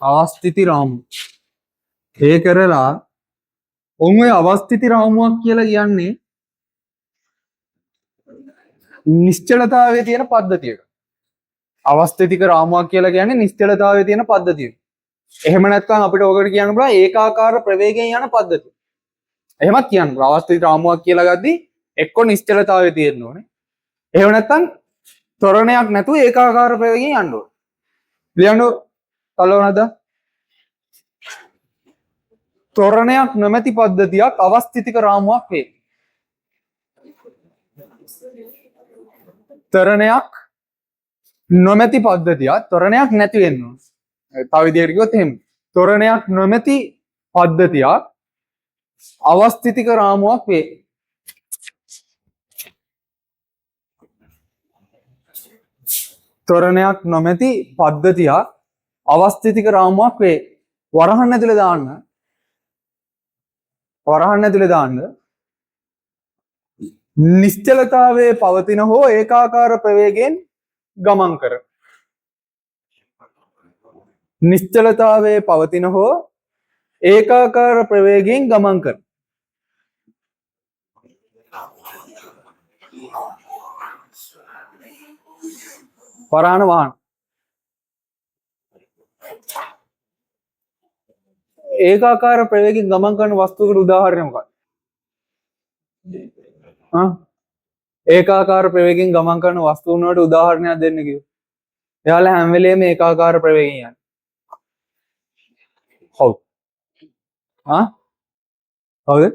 අවස්ථිති රාමු. ඒ කරලා ඔන්න ඔය අවස්ථිති රාමුවක් කියලා කියන්නේ නිශ්චලතාවයේ තියෙන පද්ධතියක. අවස්ථිතික රාමුවක් කියලා කියන්නේ නිශ්චලතාවයේ තියෙන පද්ධතියක. එහෙම නැත්නම් අපිට ඔකට කියන්න පුළුවන් ඒකාකාර ප්‍රවේගයෙන් යන පද්ධතිය. එහෙමත් කියන්න පුළුවන්. අවස්ථිත රාමුවක් කියලා ගද්දි එක්ක නිශ්චලතාවයේ තියෙන්න ඕනේ. එහෙම නැත්නම් ත්වරණයක් නැතුව ඒකාකාර ප්‍රවේගයෙන් යන්න ඕනේ. ලියන්න තලවනද? ත්වරණයක් නොමැති පද්ධතියක් අවස්ථිතික රාමුවක් වේ. ත්වරණයක් නොමැති පද්ධතියක් ත්වරණයක් නැති වෙන්න ඕනේ. තව විදිහකට කිව්වොත් එහෙම. ත්වරණයක් නොමැති පද්ධතියක් අවස්ථිතික රාමුවක් වේ. ත්වරණයක් නොමැති පද්ධතියක් අවස්ථිතික රාමුවක් වේ. වරහන් ඇතුලේ දාන්න. වරහන් ඇතුලේ දාන්න. නිශ්චලතාවයේ පවතින හෝ ඒකාකාර ප්‍රවේගයෙන් ගමන් කර. නිශ්චලතාවයේ පවතින හෝ ඒකාකාර ප්‍රවේගයෙන් ගමන් කර. පරාණ වාහන. ඒකාකාර ප්‍රවේගයෙන් ගමන් කරන වස්තුවකට උදාහරණය මොකක්ද? ඒකාකාර ප්‍රවේගයෙන් ගමන් කරන වස්තුන් වලට උදාහරණයක් දෙන්න කිව්ව. එයාලා හැම වෙලේම ඒකාකාර ප්‍රවේගයෙන් යන්නේ. හවුද? හවුද?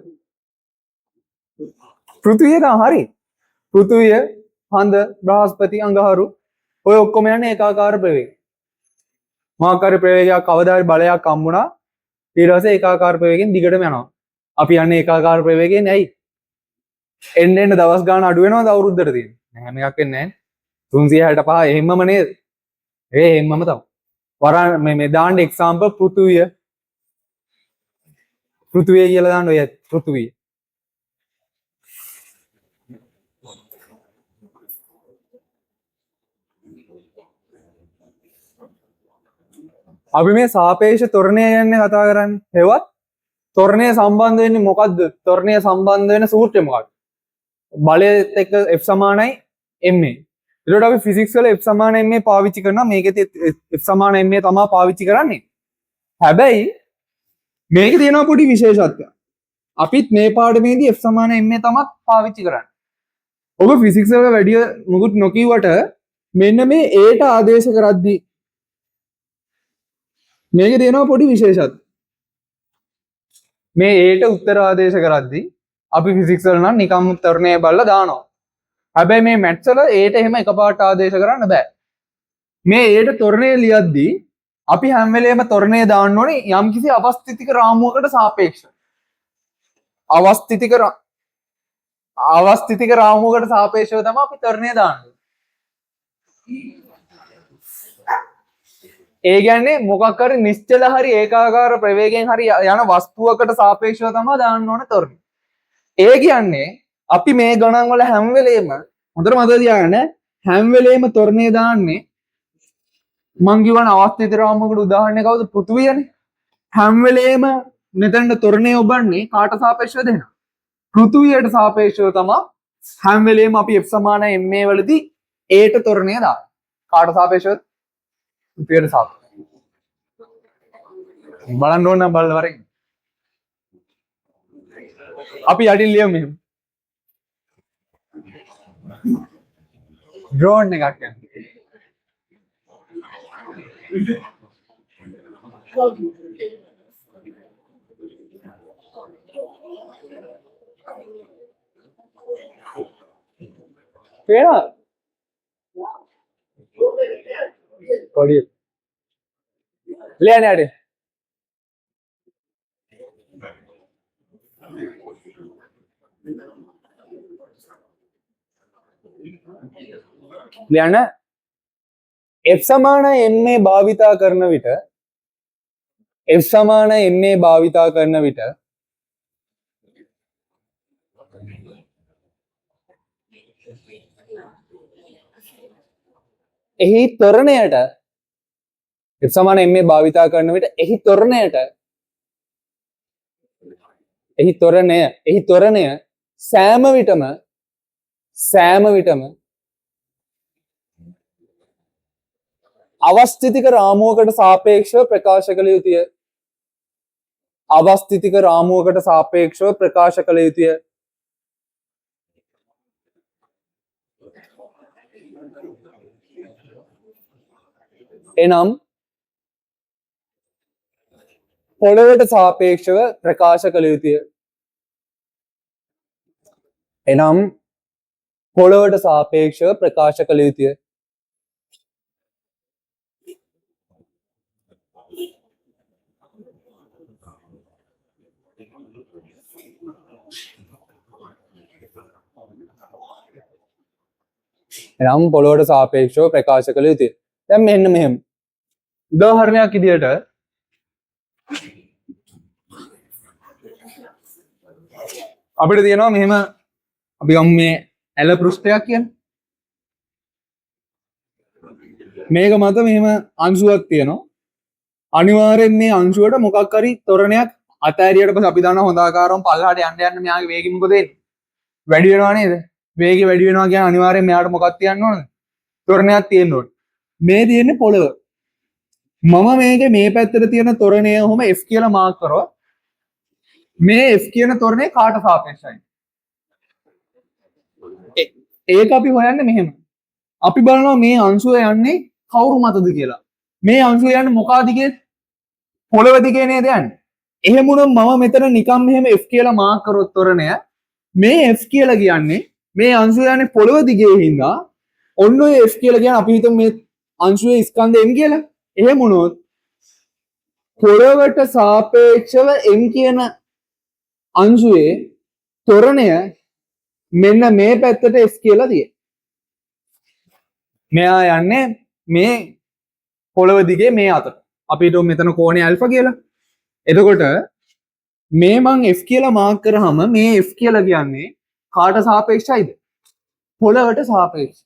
පෘථිවිය තමයි හරි. පෘථිවිය, හඳ, බ්‍රහස්පති, අඟහරු ඔය ඔක්කොම යන්නේ ඒකාකාර ප්‍රවේගයෙන්. මාකාර ප්‍රවේගයක් කවදා හරි බලයක් හම්බුණා. ඊට පස්සේ ඒකාකාර ප්‍රවේගයෙන් දිගටම යනවා. අපි යන්නේ ඒකාකාර ප්‍රවේගයෙන් ඇයි? එන්න එන්න දවස් ගාන අඩු වෙනවද අවුරුද්දට තියෙන්නේ? හැම එකක් වෙන්නේ නැහැ. 365 එහෙමම නේද? එහෙමම තමයි. වරන් මේ දාන්න එක්සැම්පල් පෘථුවිය. පෘථුවිය කියලා දාන්න ඔය පෘථුවිය. අපි මේ සාපේක්ෂ ත්වරණය ගැන කතා කරන්නේ. හෙවත් ත්වරණය සම්බන්ධ වෙන්නේ මොකද්ද? ත්වරණය සම්බන්ධ වෙන සූත්‍රය මොකක්ද? බලයත් එක්ක F සමානයි ma. ඒකට අපි ෆිසික්ස් වල F සමාන ma පාවිච්චි කරනවා. මේකෙත් F සමාන ma තමයි පාවිච්චි කරන්නේ. හැබැයි මේකේ තියෙනවා පොඩි විශේෂත්වයක්. අපිත් මේ පාඩමේදී F සමාන ma තමයි පාවිච්චි කරන්නේ. ඔබ ෆිසික්ස් වල වැඩි මොකුත් නොකියුවට මෙන්න මේ a ට ආදේශ කරද්දී මේකේ තියෙනවා පොඩි විශේෂත්වයක්. මේ a ට උත්තර ආදේශ කරද්දී අපි ෆිසික්ස් වල නම් නිකම් ත්වරණය බලලා දානවා. හැබැයි මේ මැත්ස් වල a ට එහෙම එකපාරට ආදේශ කරන්න බෑ. මේ a ට ත්වරණය ලියද්දී අපි හැම වෙලේම ත්වරණය දාන්න ඕනේ යම්කිසි අවස්ථිතික රාමුවකට සාපේක්ෂව. අවස්ථිතික රාමුවකට සාපේක්ෂව තමයි අපි ත්වරණය දාන්නේ. ඒ කියන්නේ මොකක් හරි නිශ්චල හරි ඒකාකාර ප්‍රවේගයෙන් හරි යන වස්තුවකට සාපේක්ෂව තමයි දාන්න ඕනේ ත්වරණය. ඒ කියන්නේ අපි මේ ගණන් වල හැම වෙලේම හොඳට මතක තියාගන්න හැම වෙලේම ත්වරණය දාන්නේ මං කියවන අවස්ථිත රාමුවකට උදාහරණය කවුද? පෘථුවියනේ. හැම වෙලේම මෙතනට ත්වරණය ඔබන්නේ කාට සාපේක්ෂව දෙනවා? පෘථුවියට සාපේක්ෂව තමයි හැම වෙලේම අපි F සමාන ma වලදී a ට ත්වරණය දාන්නේ. කාට සාපේක්ෂවද? පෘථුවියට සාපේක්ෂව. බලන්න ඕන නම් බලන්න වරෙන්. අපි යටින් ලියමු මෙහෙම. ඩ්‍රෝන් එකක් යනවා. පේනවද? පොඩි ලියන්න යටින්. ලියන්න F සමාන ma භාවිතා කරන විට එහි ත්වරණයට F සමාන m මේ භාවිතා කරන විට එහි ත්වරණය සෑම විටම අවස්ථිතික රාමුවකට සාපේක්ෂව ප්‍රකාශ කළ යුතුය. අවස්ථිතික රාමුවකට සාපේක්ෂව ප්‍රකාශ කළ යුතුය. එනම් පොළවට සාපේක්ෂව ප්‍රකාශ කළ යුතුය. එනම් පොළවට සාපේක්ෂව ප්‍රකාශ කළ යුතුය. එනම් පොළොවට සාපේක්ෂව ප්‍රකාශ කළ යුතුය. දැන් මෙන්න මෙහෙම උදාහරණයක් විදියට අපිට තියෙනවා මෙහෙම අපි ගමු මේ ඇල පෘෂ්ඨයක් කියන්නේ. මේක මත මෙහෙම අංශුවක් තියෙනවා. අනිවාර්යෙන් මේ අංශුවට මොකක් හරි තොරණයක් අතෑරියට පස්සේ අපි දන්නවා හොඳ ආකාරව පල්ලහට යන්න මෙයාගේ වේගය මොකද වෙන්නේ? වැඩි වෙනවා නේද? වේගය වැඩි වෙනවා කියන්නේ අනිවාර්යෙන් මෙයාට මොකක්ද තියන්න ඕනද? තොරණයක් තියෙන්න ඕනේ. මේ තියෙන්නේ පොළව. මම මේකේ මේ පැත්තට තියෙන තොරණය ඔහොම F කියලා මාක් කරනවා. මේ F කියන තොරණය කාට සාපේක්ෂයි? ඒක අපි හොයන්නේ මෙහෙම. අපි බලනවා මේ අංශුව යන්නේ කවුරු මතද කියලා. මේ අංශුව යන්නේ මොකා දිගේ? පොළව දිගේ නේද යන්නේ? එහෙම වුණොත් මම මෙතන නිකන් මෙහෙම F කියලා මාක් කරොත් තොරණය මේ F කියලා කියන්නේ මේ අංශුව යන්නේ පොළව දිගේ හින්දා ඔන්න ඔය F කියලා කියන්නේ අපි හිතමු මේ අංශුවේ ස්කන්ධ m කියලා. එහෙම වුණොත් පොළවට සාපේක්ෂව m කියන අංශුවේ තොරණය මෙන්න මේ පැත්තට S කියලා තියෙනවා. මෙයා යන්නේ මේ පොළව දිගේ මේ අතට. අපි හිතමු මෙතන කෝණය ඇල්ෆා කියලා. එතකොට මේ මං F කියලා මාක් කරාම මේ F කියලා කියන්නේ කාට සාපේක්ෂයිද? පොළවට සාපේක්ෂයි.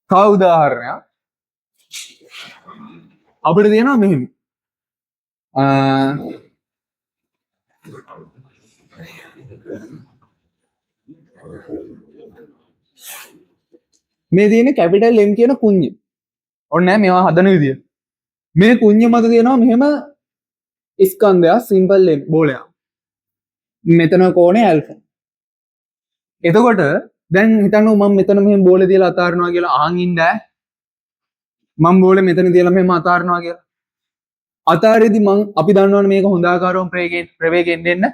තව උදාහරණයක් අපිට තියෙනවා මෙහෙම. මේ තියෙන කැපිටල් M කියන කුඤ්ඤය. ඔන්න මේවා හදන විදිය. මේ කුඤ්ඤය මත තියෙනවා මෙහෙම ස්කන්ධයක් සිම්පල් M බෝලයක්. මෙතන කෝණය ඇල්ෆා. එතකොට දැන් හිතන්න මම මෙතන මෙහෙම බෝලේ තියලා අතාරිනවා කියලා අහන් ඉන්න ඈ. මම බෝලේ මෙතන තියලා මෙහෙම අතාරිනවා කියලා. අතාරේදී අපි දන්නවනේ මේක හොඳ ආකාරව ප්‍රවේගයෙන් දෙන්න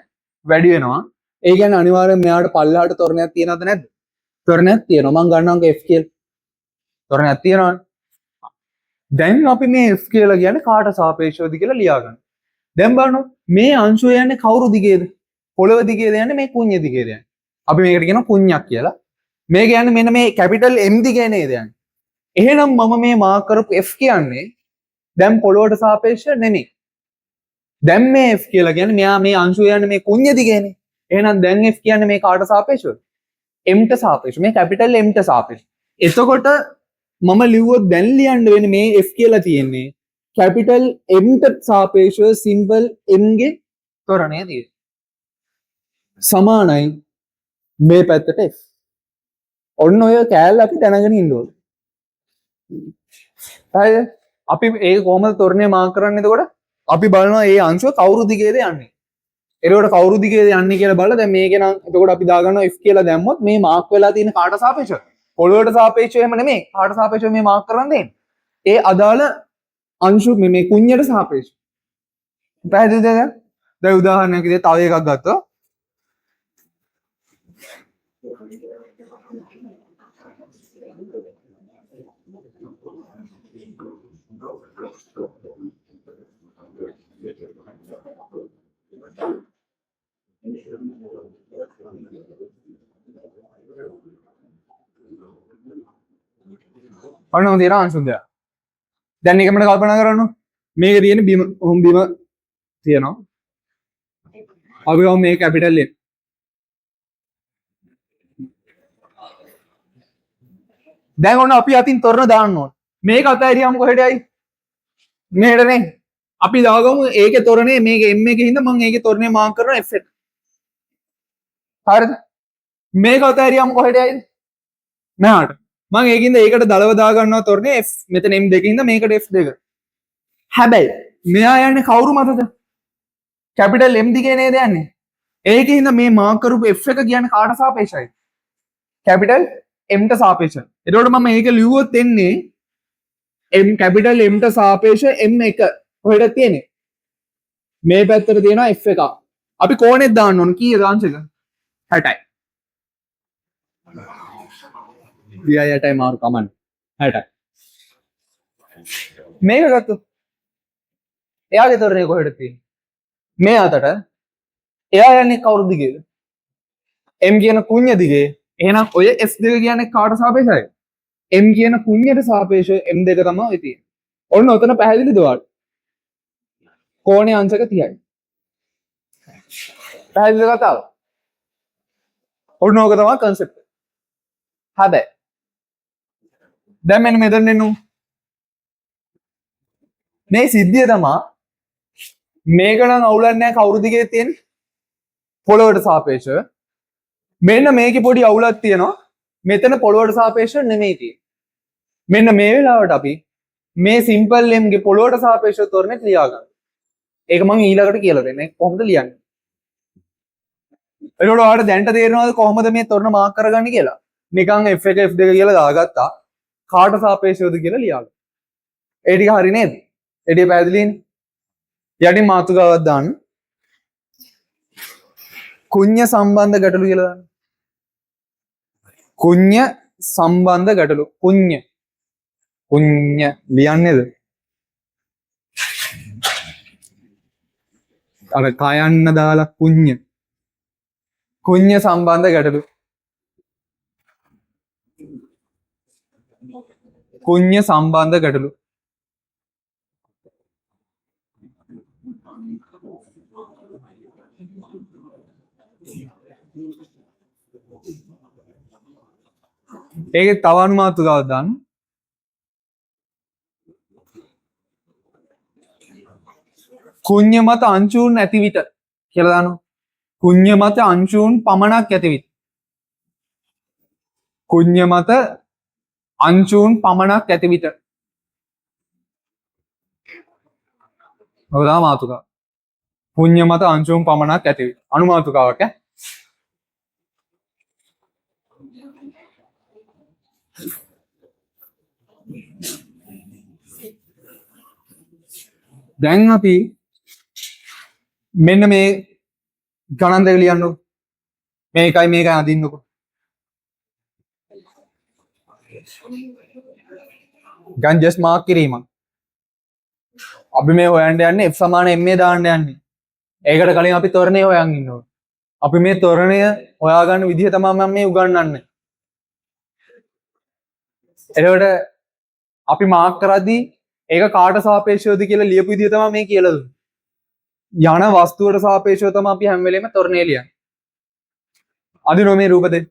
වැඩි වෙනවා. ඒ කියන්නේ අනිවාර්යෙන් මෙයාට පල්ලහට තොරණයක් තියෙනවද නැද්ද? තොරණයක් තියෙනවා. මම ගන්නවන්ක F කියලා. තොරණයක් තියෙනවනේ. දැන් අපි මේ F කියලා කියන්නේ කාට සාපේක්ෂවද කියලා ලියා ගන්න. දැන් බලන්න මේ අංශුව යන්නේ කවුරු දිගේද? පොළව දිගේද යන්නේ මේ කුඤ්ඤ දිගේද යන්නේ? අපි මේකට කියනවා කුඤ්ඤක් කියලා. මේක යන්නේ මෙන්න මේ කැපිටල් M දිගේ නේද යන්නේ? එහෙනම් මම මේ මාක් කරපු F කියන්නේ දැන් පොළොවට සාපේක්ෂව නෙමෙයි. දැන් මේ F කියලා කියන්නේ මෙයා මේ අංශුව යන්නේ මේ කුඤ්ඤ දිගේනේ. එහෙනම් දැන් F කියන්නේ මේ කාට සාපේක්ෂවද? M ට සාපේක්ෂව. මේ කැපිටල් M ට සාපේක්ෂව. එතකොට මම ලිව්වොත් දැන් ලියන්න වෙන්නේ මේ F කියලා තියෙන්නේ කැපිටල් M ට සාපේක්ෂව සිම්පල් M ගේ ත්වරණය තියෙන්නේ. සමානයි මේ පැත්තට F. ඔන්න ඔය කෑල්ල අපි දැනගෙන ඉන්න ඕනේ. හරිද? අපි ඒක කොහොමද තොරණය මාක් කරන්නේ? එතකොට අපි බලනවා මේ අංශුව කවුරු දිගේද යන්නේ. එතකොට කවුරු දිගේද යන්නේ කියලා බලලා දැන් මේක නම් එතකොට අපි දාගන්නවා F කියලා දැම්මොත් මේ මාක් වෙලා තියෙන කාට සාපේක්ෂවද? පොළොවට සාපේක්ෂව එහෙම නෙමෙයි. කාට සාපේක්ෂව මේ මාක් කරන්න දෙන්නේ? ඒ අදාළ අංශු මේ කුඤ්ඤයට සාපේක්ෂව. පැහැදිලිද? දැන් උදාහරණයක් විදිහට තව එකක් ගත්තා. ඔන්න තියෙන අංශුද. දැන් එකමඩ කල්පනා කරන්න. මේක තියෙන බිම තියෙනවා. අපි ගමු මේ කැපිටල් M. දැන් ඔන්න අපි අතින් තොරණ දාන්න ඕන. මේක අතහැරියාම කොහෙට යයි? මෙහෙටනේ. අපි දාගමු ඒකේ තොරණේ මේක m එකේ හින්දා මම ඒකේ තොරණේ මාක් කරනවා f එක. හරිද? මේක අතහැරියාම කොහෙට යයිද? මෙහාට. මම ඒකින්ද ඒකට දලව දා ගන්නවා තොරණේ f. මෙතන m දෙකින් හින්දා මේකට f දෙක. හැබැයි මෙයා යන්නේ කවුරු මතද? කැපිටල් M දිගේ නේද යන්නේ? ඒකේ හින්දා මේ මාක් කරපු f එක කියන්නේ කාට සාපේක්ෂයි? කැපිටල් M ට සාපේක්ෂයි. එතකොට මම මේක ලියුවොත් එන්නේ M කැපිටල් M ට සාපේක්ෂ M1 කොහෙද තියෙන්නේ? මේ පැත්තට තියෙනවා f එක. අපි කෝණෙත් දාන්න ඕන කීයද අංශක? 60යි. 60යි මාරු කමන්න. 60යි. මේක ගත්තොත් එයාගේ තොරණේ කොහෙද තියෙන්නේ? මේ අතට එයා යන්නේ කවුරු දිගේද? M කියන කුඤ්ඤ දිගේ. එහෙනම් ඔය S දෙක කියන්නේ කාට සාපේක්ෂයි? M කියන කුඤ්ඤයට සාපේක්ෂව M දෙක තමයි ඔය තියෙන්නේ. ඔන්න ඔතන පැහැදිලිද ඔයාලට? කෝණේ අංශක 30යි. පැහැදිලිද කතාව? ඔන්න ඕක තමයි concept. හැබැයි දැන් මෙන්න මෙතන එන්නු. මේ සිද්ධිය තමයි මේක නම් අවුලක් නැහැ කවුරු දිගේ තියෙන්නේ? පොළොවට සාපේක්ෂව. මෙන්න මේකේ පොඩි අවුලක් තියෙනවා. මෙතන පොළොවට සාපේක්ෂව නෙමෙයි තියෙන්නේ. මෙන්න මේ වෙලාවට අපි මේ සිම්පල් m ගේ පොළොවට සාපේක්ෂව තොරණේ ලියා ගන්න. ඒක මම ඊළඟට කියලා දෙන්නේ. කොහොමද ලියන්නේ? එතකොට ඔයාලට දැනට තේරෙනවද කොහොමද මේ තොරණ මාක් කරගන්නේ කියලා? නිකන් f1 f2 කියලා දාගත්තා. කාට සාපේක්ෂවද කියලා ලියා ගන්න. ඒ ටික හරි නේද? ඒ ටික පැහැදිලිනේ? යටින් මාතෘකාවක් දාන්න. කුඤ්ඤ සම්බන්ධ ගැටලු කියලා දාන්න. කුඤ්ඤ සම්බන්ධ ගැටලු. කුඤ්ඤ ලියන්නේද? අර කයන්න දාලා කුඤ්ඤ සම්බන්ධ ගැටලු. කුඤ්ඤ සම්බන්ධ ගැටලු. ඒකේ තව අනුමාතුකාවක් දාන්න. කුඤ්ඤ මත අංශුන් නැති විට කියලා දානවා. කුඤ්ඤ මත අංශුන් පමණක් ඇති විට. කුඤ්ඤ මත අංශුන් පමණක් ඇති විට. ඔය තමයි මාතුකාව. කුඤ්ඤ මත අංශුන් පමණක් ඇති විට. අනුමාතුකාවක් ඈ. දැන් අපි මෙන්න මේ ගණන් දෙක ලියන්නකො. මේකයි මේකයි අදින්නකො. ගන් ජස්ට් මාක් කිරීම. අපි මේ හොයන්න යන්නේ f සමාන ma දාන්න යන්නේ. ඒකට කලින් අපි තොරණේ හොයන් ඉන්න ඕනේ. අපි මේ තොරණය හොයාගන්න විදිහ තමයි මම මේ උගන්වන්නේ. එතකොට අපි මාක් කරද්දී ඒක කාට සාපේක්ෂවද කියලා ලියපු විදිහ තමයි මේ කියලා දුන්නේ. යන වස්තුවට සාපේක්ෂව තමයි අපි හැම වෙලේම තොරණේ ලියන්නේ. අදිනෝ මේ රූප දෙක.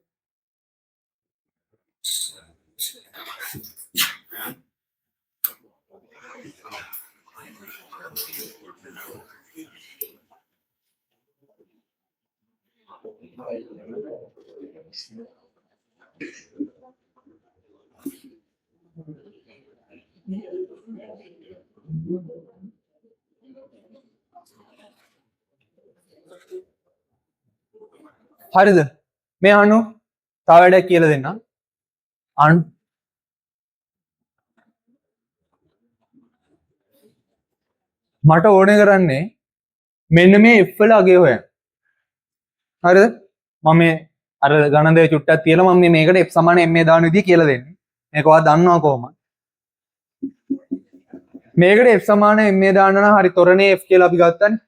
හරිද? මේ අනු තව වැඩක් කියලා දෙන්නම්. මට ඕනේ කරන්නේ මෙන්න මේ f වල අගය හොයන්න. හරිද? මම මේ අර ගණන් දෙක චුට්ටක් තියලා මම මේකට f සමාන ma දාන විදිය කියලා දෙන්නේ. මේක ඔයා දන්නවා කොහොමද? මේකට f සමාන ma දාන්න නම් හරි තොරණේ f කියලා අපි ගත්තනේ.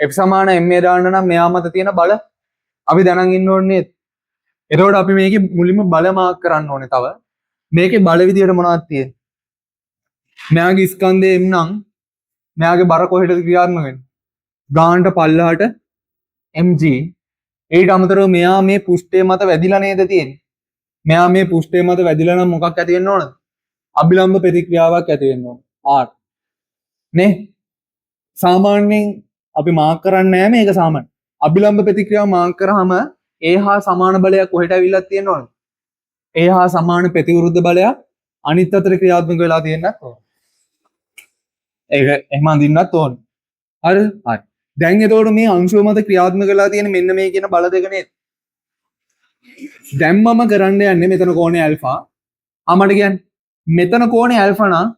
f සමාන ma දාන්න නම් මෙයා මත තියෙන බල අපි දැනන් ඉන්න ඕනේ නේද? එතකොට අපි මේකේ මුලින්ම බල මාක් කරන්න ඕනේ. තව මේකේ බල විදියට මොනවද තියෙන්නේ? මෙයාගේ ස්කන්ධය m නම් මෙයාගේ බර කොහෙටද ක්‍රියාත්මක වෙන්නේ? ගානට පල්ලහට mg. ඊට අමතරව මෙයා මේ පෘෂ්ඨය මත වැදිලා නේද තියෙන්නේ? මෙයා මේ පෘෂ්ඨය මත වැදිලා නම් මොකක් ඇති වෙන්න ඕනද? අභිලම්බ ප්‍රතික්‍රියාවක් ඇති වෙන්න ඕන. R නේ සාමාන්‍යයෙන් අපි මාක් කරන්නේ නැහැ මේක සාමාන්‍ය. අභිලම්බ ප්‍රතික්‍රියාව මාක් කරාම A හා සමාන බලයක් කොහෙට අවිල්ලක් තියෙනවද? A හා සමාන ප්‍රතිවිරුද්ධ බලයක් අනිත් අතට ක්‍රියාත්මක වෙලා තියෙන්නත් ඕන. ඒක එහෙම අඳින්නත් ඕන. හරිද? හරි. දැන් එතකොට මේ අංශුව මත ක්‍රියාත්මක වෙලා තියෙන මෙන්න මේ කියන බල දෙක නේද? දැන් මම කරන්න යන්නේ මෙතන කෝණය ඇල්ෆා. මට කියන්නේ මෙතන කෝණය ඇල්ෆා නම්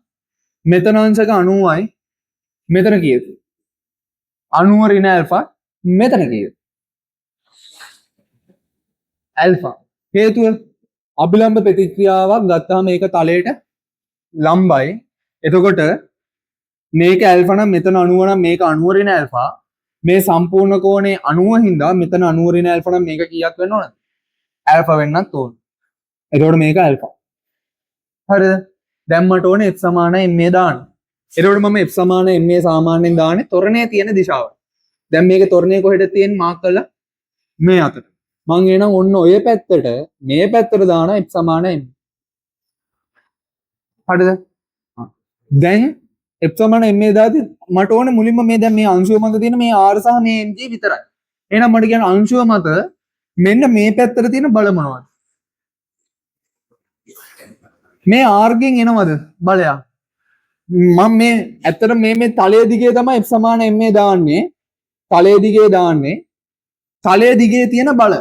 මෙතන අංශක 90යි මෙතන කීයද? 90 ඍණ ඇල්ෆා මෙතන කීයද? ඇල්ෆා. හේතුව අභිලම්බ ප්‍රතික්‍රියාවක් ගත්තාම මේක තලයට ලම්බයි. එතකොට මේක ඇල්ෆා නම් මෙතන 90 නම් මේක 90 ඍණ ඇල්ෆා. මේ සම්පූර්ණ කෝණේ 90 හින්දා මෙතන 90 ඍණ ඇල්ෆා නම් මේක කීයක් වෙන්න ඕනද? ඇල්ෆා වෙන්නත් ඕන. එතකොට මේක ඇල්ෆා. හරිද? දැන් මට ඕනේ f සමානයි ma දාන්න. එතකොට මම f සමානයි ma සාමාන්‍යයෙන් දාන්නේ ත්වරණයේ තියෙන දිශාව. දැන් මේකේ ත්වරණය කොහෙද තියෙන්නේ මාක් කරලා මේ අතට. මං එනම් ඔන්න ඔය පැත්තට මේ පැත්තට දාන f සමානයි m. හරිද? දැන් f සමානයි ma දාද්දි මට ඕනේ මුලින්ම මේ දැන් මේ අංශුව මත තියෙන මේ r සහ මේ mg විතරයි. එහෙනම් මට කියන අංශුව මත මෙන්න මේ පැත්තට තියෙන බල මොනවද? මේ r ගෙන් එනවද බලයක්? මම මේ ඇත්තට මේ තලයේ දිගේ තමයි f සමාන ma දාන්නේ. තලයේ දිගේ දාන්නේ. තලයේ දිගේ තියෙන බල.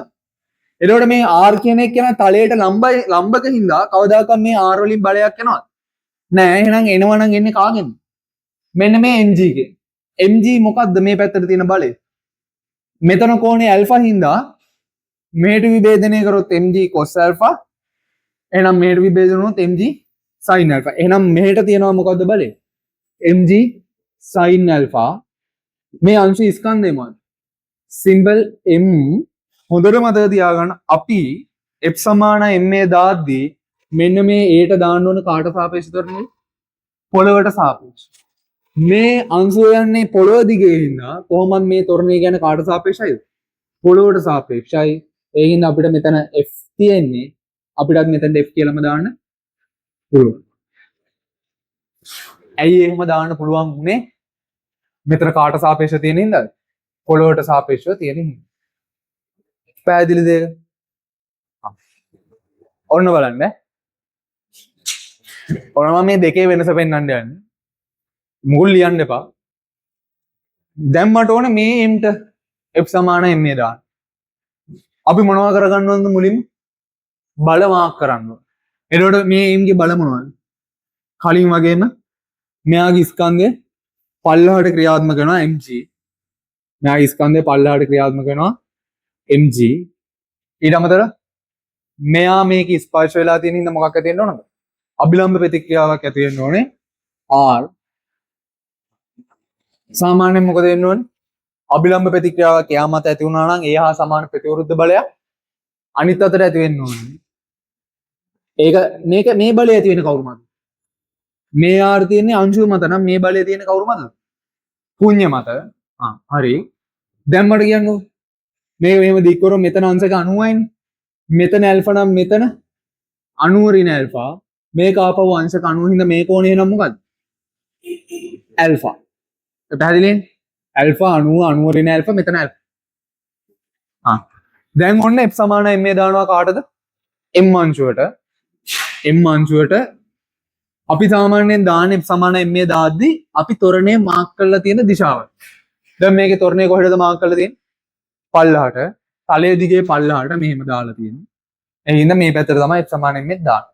එතකොට මේ r කියන එක කියන තලයට ලම්බක හින්දා කවදාකවත් මේ r වලින් බලයක් එනවද? නෑ. එහෙනම් එනවනම් එන්නේ කාගෙන්ද? මෙන්න මේ mg ගෙන්. mg මොකද්ද මේ පැත්තට තියෙන බලය? මෙතන කෝණේ ඇල්ෆා හින්දා මෙහෙට විභේදනය කරොත් mg cos alpha. එහෙනම් මෙහෙට විභේදනය වුණොත් mg sin alpha. එහෙනම් මෙහෙට තියෙනවා මොකද්ද බලය? mg sin alpha. මේ අංශ ස්කන්ධය මොකක්ද? Symbol m. හොඳට මතක තියාගන්න අපි f සමාන ma දාද්දී මෙන්න මේ a ට දාන්න ඕන කාට සාපේක්ෂව තරනේ? පොළවට සාපේක්ෂව. මේ අංශය යන්නේ පොළව දිගේ හින්දා කොහොමද මේ ත්වරණය කියන්නේ කාට සාපේක්ෂයිද? පොළවට සාපේක්ෂයි. ඒ හින්දා අපිට මෙතන f තියෙන්නේ අපිටත් මෙතන f කියලාම දාන්න පුළුවන්. ඇයි එහෙම දාන්න පුළුවන් උනේ? මෙතන කාට සාපේක්ෂව තියෙන හින්දාද? පොළොවට සාපේක්ෂව තියෙන හින්දා. පැහැදිලිද ඒක? ඔන්න බලන්න. ඔන්න මම මේ දෙකේ වෙනස පෙන්වන්න යන්නේ. මුකුල් ලියන්න එපා. දැන් මට ඕනේ මේ m ට f සමාන ma දාන්න. අපි මොනවා කරගන්න ඕනද මුලින්ම? බල මාක් කරන්න ඕන. එතකොට මේ m ගේ බල මොනවද? කලින් වගේම මෙයාගේ ස්කන්ධය පල්ලහට ක්‍රියාත්මක කරනවා mg. මෙයාගේ ස්කන්ධය පල්ලහට ක්‍රියාත්මක කරනවා mg. ඊට අමතරව මෙයා මේක ස්පර්ශ වෙලා තියෙන හින්දා මොකක් ඇති වෙන්න ඕනද? අභිලම්බ ප්‍රතික්‍රියාවක් ඇති වෙන්න ඕනේ r. සාමාන්‍යයෙන් මොකද වෙන්න ඕනේ? අභිලම්බ ප්‍රතික්‍රියාවක් එයා මත ඇති වුණා නම් ඒ හා සමාන ප්‍රතිවිරුද්ධ බලයක් අනිත් අතට ඇති වෙන්න ඕනේ. ඒක මේක මේ බලය ඇති වෙන කවුරු මතද? මේ r තියෙන්නේ අංශුව මත නම් මේ බලය තියෙන කවුරු මතද? ශූන්‍ය මත. හරි. දැන් මට කියන්නකෝ. මේ මෙහෙම දික් කරොත් මෙතන අංශක 90යිනේ. මෙතන ඇල්ෆා නම් මෙතන 90 ඍණ ඇල්ෆා. මේක ආපහු අංශක 90 හින්දා මේ කෝණය නම් මොකද්ද? ඇල්ෆා. පැහැදිලිනේ? ඇල්ෆා 90 ඍණ ඇල්ෆා මෙතන ඇල්ෆා. දැන් ඔන්න f සමාන ma දානවා කාටද? m අංශුවට. m අංශුවට අපි සාමාන්‍යයෙන් දාන f සමාන ma දාද්දි අපි ත්වරණය මාක් කරලා තියෙන දිශාව. දැන් මේකේ ත්වරණය කොහෙද මාක් කරලා තියෙන්නේ? පල්ලහට. තලයේ දිගේ පල්ලහට මෙහෙම දාලා තියෙනවා. ඒ හින්දා මේ පැත්තට තමයි f සමාන ma දාන්නේ.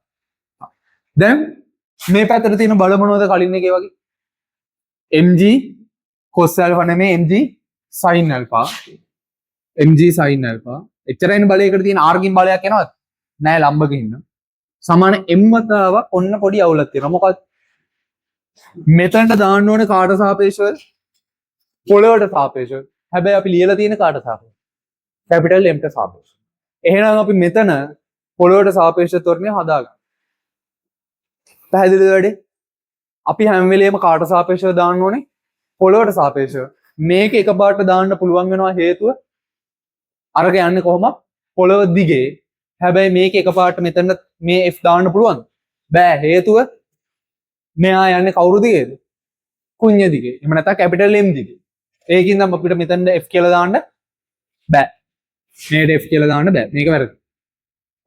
දැන් මේ පැත්තට තියෙන බල මොනවද කලින් එකේ වගේ? mg cos alpha නෙමෙයි mg sin alpha. mg sin alpha. එච්චරයිනේ බලයකට තියෙන r ගින් බලයක් එනවද? නෑ ලම්බක ඉන්න. සමාන m වතාවක් ඔන්න පොඩි අවුලක් තියෙනවා. මොකක්ද? මෙතනට දාන්න ඕනේ කාට සාපේක්ෂවද? පොළවට සාපේක්ෂව. හැබැයි අපි ලියලා තියෙන කාට සාපේක්ෂව? කැපිටල් m ට සාපේක්ෂව. එහෙනම් අපි මෙතන පොළවට සාපේක්ෂ ත්වරණය හදාගන්න. පැහැදිලිද වැඩේ? අපි හැම වෙලේම කාට සාපේක්ෂව දාන්න ඕනේ? පොළවට සාපේක්ෂව. මේක එකපාරට දාන්න පුළුවන් වෙනවා හේතුව අරක යන්නේ කොහොමද? පොළව දිගේ. හැබැයි මේක එකපාරට මෙතන මේ f දාන්න පුළුවන් බෑ. හේතුව මෙයා යන්නේ කවුරු දිගේද? කුඤ්ඤ දිගේ. එහෙම නැත්නම් කැපිටල් M දිගේ. ඒකින්ද අපිට මෙතන F කියලා දාන්න බෑ. මේකට F කියලා දාන්න බෑ. මේක වැරදි.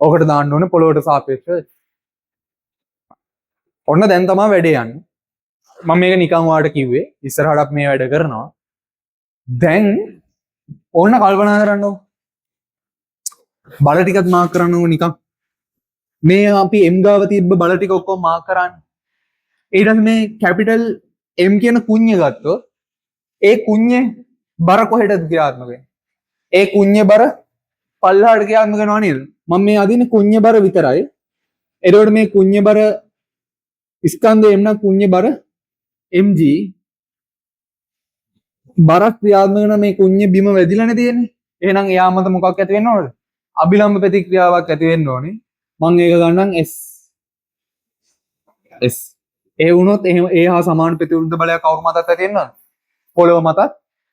ඕකට දාන්න ඕනේ පොළොවට සාපේක්ෂව. ඔන්න දැන් තමයි වැඩේ යන්නේ. මම මේක නිකන් ඔයාලට කිව්වේ. ඉස්සරහට මේ වැඩ කරනවා. දැන් ඕන්න කල්පනා කරන්නකො. බල ටිකත් මාක් කරන්නකො නිකන්. මේ අපි M ගාව තිබ්බ බල ටික ඔක්කොම මාක් කරන්න. ඊට පස්සේ මේ කැපිටල් M කියන කුඤ්ඤ ගත්තොත් ඒ කුඤ්ඤේ බර කොහෙටද ක්‍රියාත්මක වෙන්නේ? ඒ කුඤ්ඤේ බර පල්ලහාට ක්‍රියාත්මක වෙනවා නේද? මම මේ අදින්නේ කුඤ්ඤ බර විතරයි. එතකොට මේ කුඤ්ඤ බර ස්කන්ධ M නම් කුඤ්ඤ බර mg බර ක්‍රියාත්මක වෙන මේ කුඤ්ඤ බිම වැදිලානේ තියෙන්නේ. එහෙනම් එයා මත මොකක් ඇති වෙන්න ඕනද? අභිලම්බ ප්‍රතික්‍රියාවක් ඇති වෙන්න ඕනේ. මම ඒක ගන්නම් S. ඒ වුණොත් එහෙම ඒ හා සමාන ප්‍රතිවිරුද්ධ බලයක් කවුරු මතත් ඇති වෙනවද? පොළොව මතත්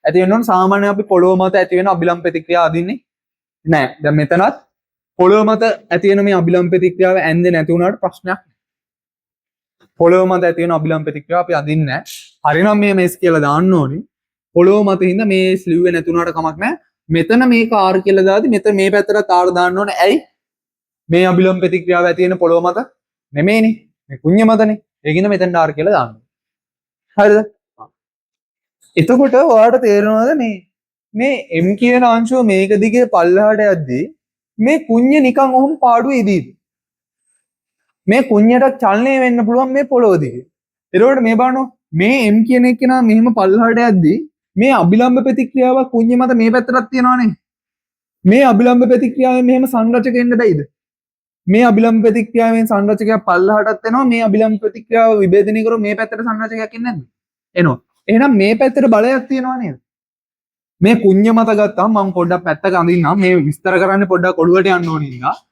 ඇති වෙන්න ඕන. සාමාන්‍ය අපි පොළොව මත ඇති වෙන අභිලම්බ ප්‍රතික්‍රියාව අදින්නේ නැහැ. දැන් මෙතනත් පොළොව මත ඇති වෙන මේ අභිලම්බ ප්‍රතික්‍රියාව ඇන්දේ නැති වුණාට ප්‍රශ්නයක් නැහැ. පොළොව මත ඇති වෙන අභිලම්බ ප්‍රතික්‍රියාව අපි අදින්නේ නැහැ. හරිනම් මේ මේස් කියලා දාන්න ඕනේ. පොළොව මත හින්දා මේ ස්ලිව්වේ නැති වුණාට කමක් නැහැ. මෙතන මේක R කියලා දාදි මෙතන මේ පැත්තට R දාන්න ඕනේ. ඇයි? මේ අභිලම්බ ප්‍රතික්‍රියාව ඇති වෙන පොළොව මත නෙමෙයිනේ. මේ කුඤ්ඤ මතනේ. ඒකින්ද මෙතන R කියලා දාන්න. හරිද? එතකොට ඔයාලට තේරෙනවද මේ M කියන අංශුව මේක දිගේ පල්ලහාට යද්දී මේ කුඤ්ඤ නිකන් ඔහොම පාඩුවේ ඉදීද? මේ කුඤ්ඤයට චලනය වෙන්න පුළුවන් මේ පොළොව දිගේ. එතකොට මේ බලන්න මේ M කියන එක නා මෙහෙම පල්ලහාට යද්දී මේ අභිලම්බ ප්‍රතික්‍රියාවක් කුඤ්ඤ මත මේ පැත්තටත් තියෙනවනේ. මේ අභිලම්බ ප්‍රතික්‍රියාවෙන් මෙහෙම සංරචක එන්න බැයිද? මේ අභිලම්බ ප්‍රතික්‍රියාවෙන් සංරචකයක් පල්ලහටත් එනවා. මේ අභිලම්බ ප්‍රතික්‍රියාව විභේදනය කරොත් මේ පැත්තට සංරචකයක් එන්නේ නැද්ද? එනවා. එහෙනම් මේ පැත්තට බලයක් තියෙනවා නේද? මේ කුඤ්ඤ මත ගත්තාම මම පොඩ්ඩක් පැත්තක අඳින්නම්. මේ විස්තර කරන්න පොඩ්ඩක් ඔළුවට යන්න ඕනේ නේද?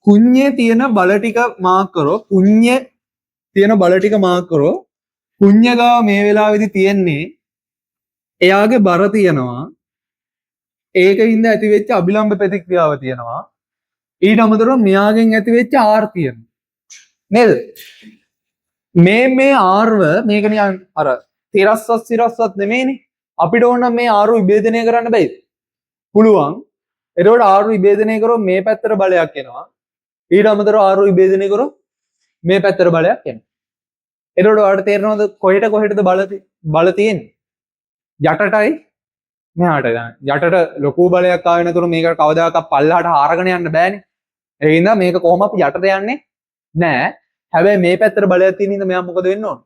කුඤ්ඤේ තියෙන බල ටික මාක් කරෝ. කුඤ්ඤේ තියෙන බල ටික මාක් කරෝ. කුඤ්ඤ ගාව මේ වෙලාවේදී තියෙන්නේ එයාගේ බර තියෙනවා. ඒකින්ද ඇති වෙච්ච අභිලම්බ ප්‍රතික්‍රියාව තියෙනවා. ඊට අමතරව මෙයාගෙන් ඇති වෙච්ච R තියෙනවා. නේද? මේ R ව මේක නිකන් අර තිරස්වත් නෙමෙයිනේ. අපිට ඕන නම් මේ R විභේදනය කරන්න බෑද? පුළුවන්. එතකොට R විභේදනය කරොත් මේ පැත්තට බලයක් එනවා. ඊට අමතරව R විභේදනය කරොත් මේ පැත්තට බලයක් එනවා. එතකොට ඔයාලට තේරෙනවද කොහෙටද බල තියෙන්නේ? යටටයි මෙහාට යන. යටට ලොකු බලයක් ආවේ නැතුව මේක කවදාකවත් පල්ලහාට හරගෙන යන්න බෑනේ. ඒ හින්දා මේක කොහොම අපි යටට යන්නේ නෑ. හැබැයි මේ පැත්තට බලයක් තියෙන හින්දා මෙයා මොකද වෙන්න ඕන?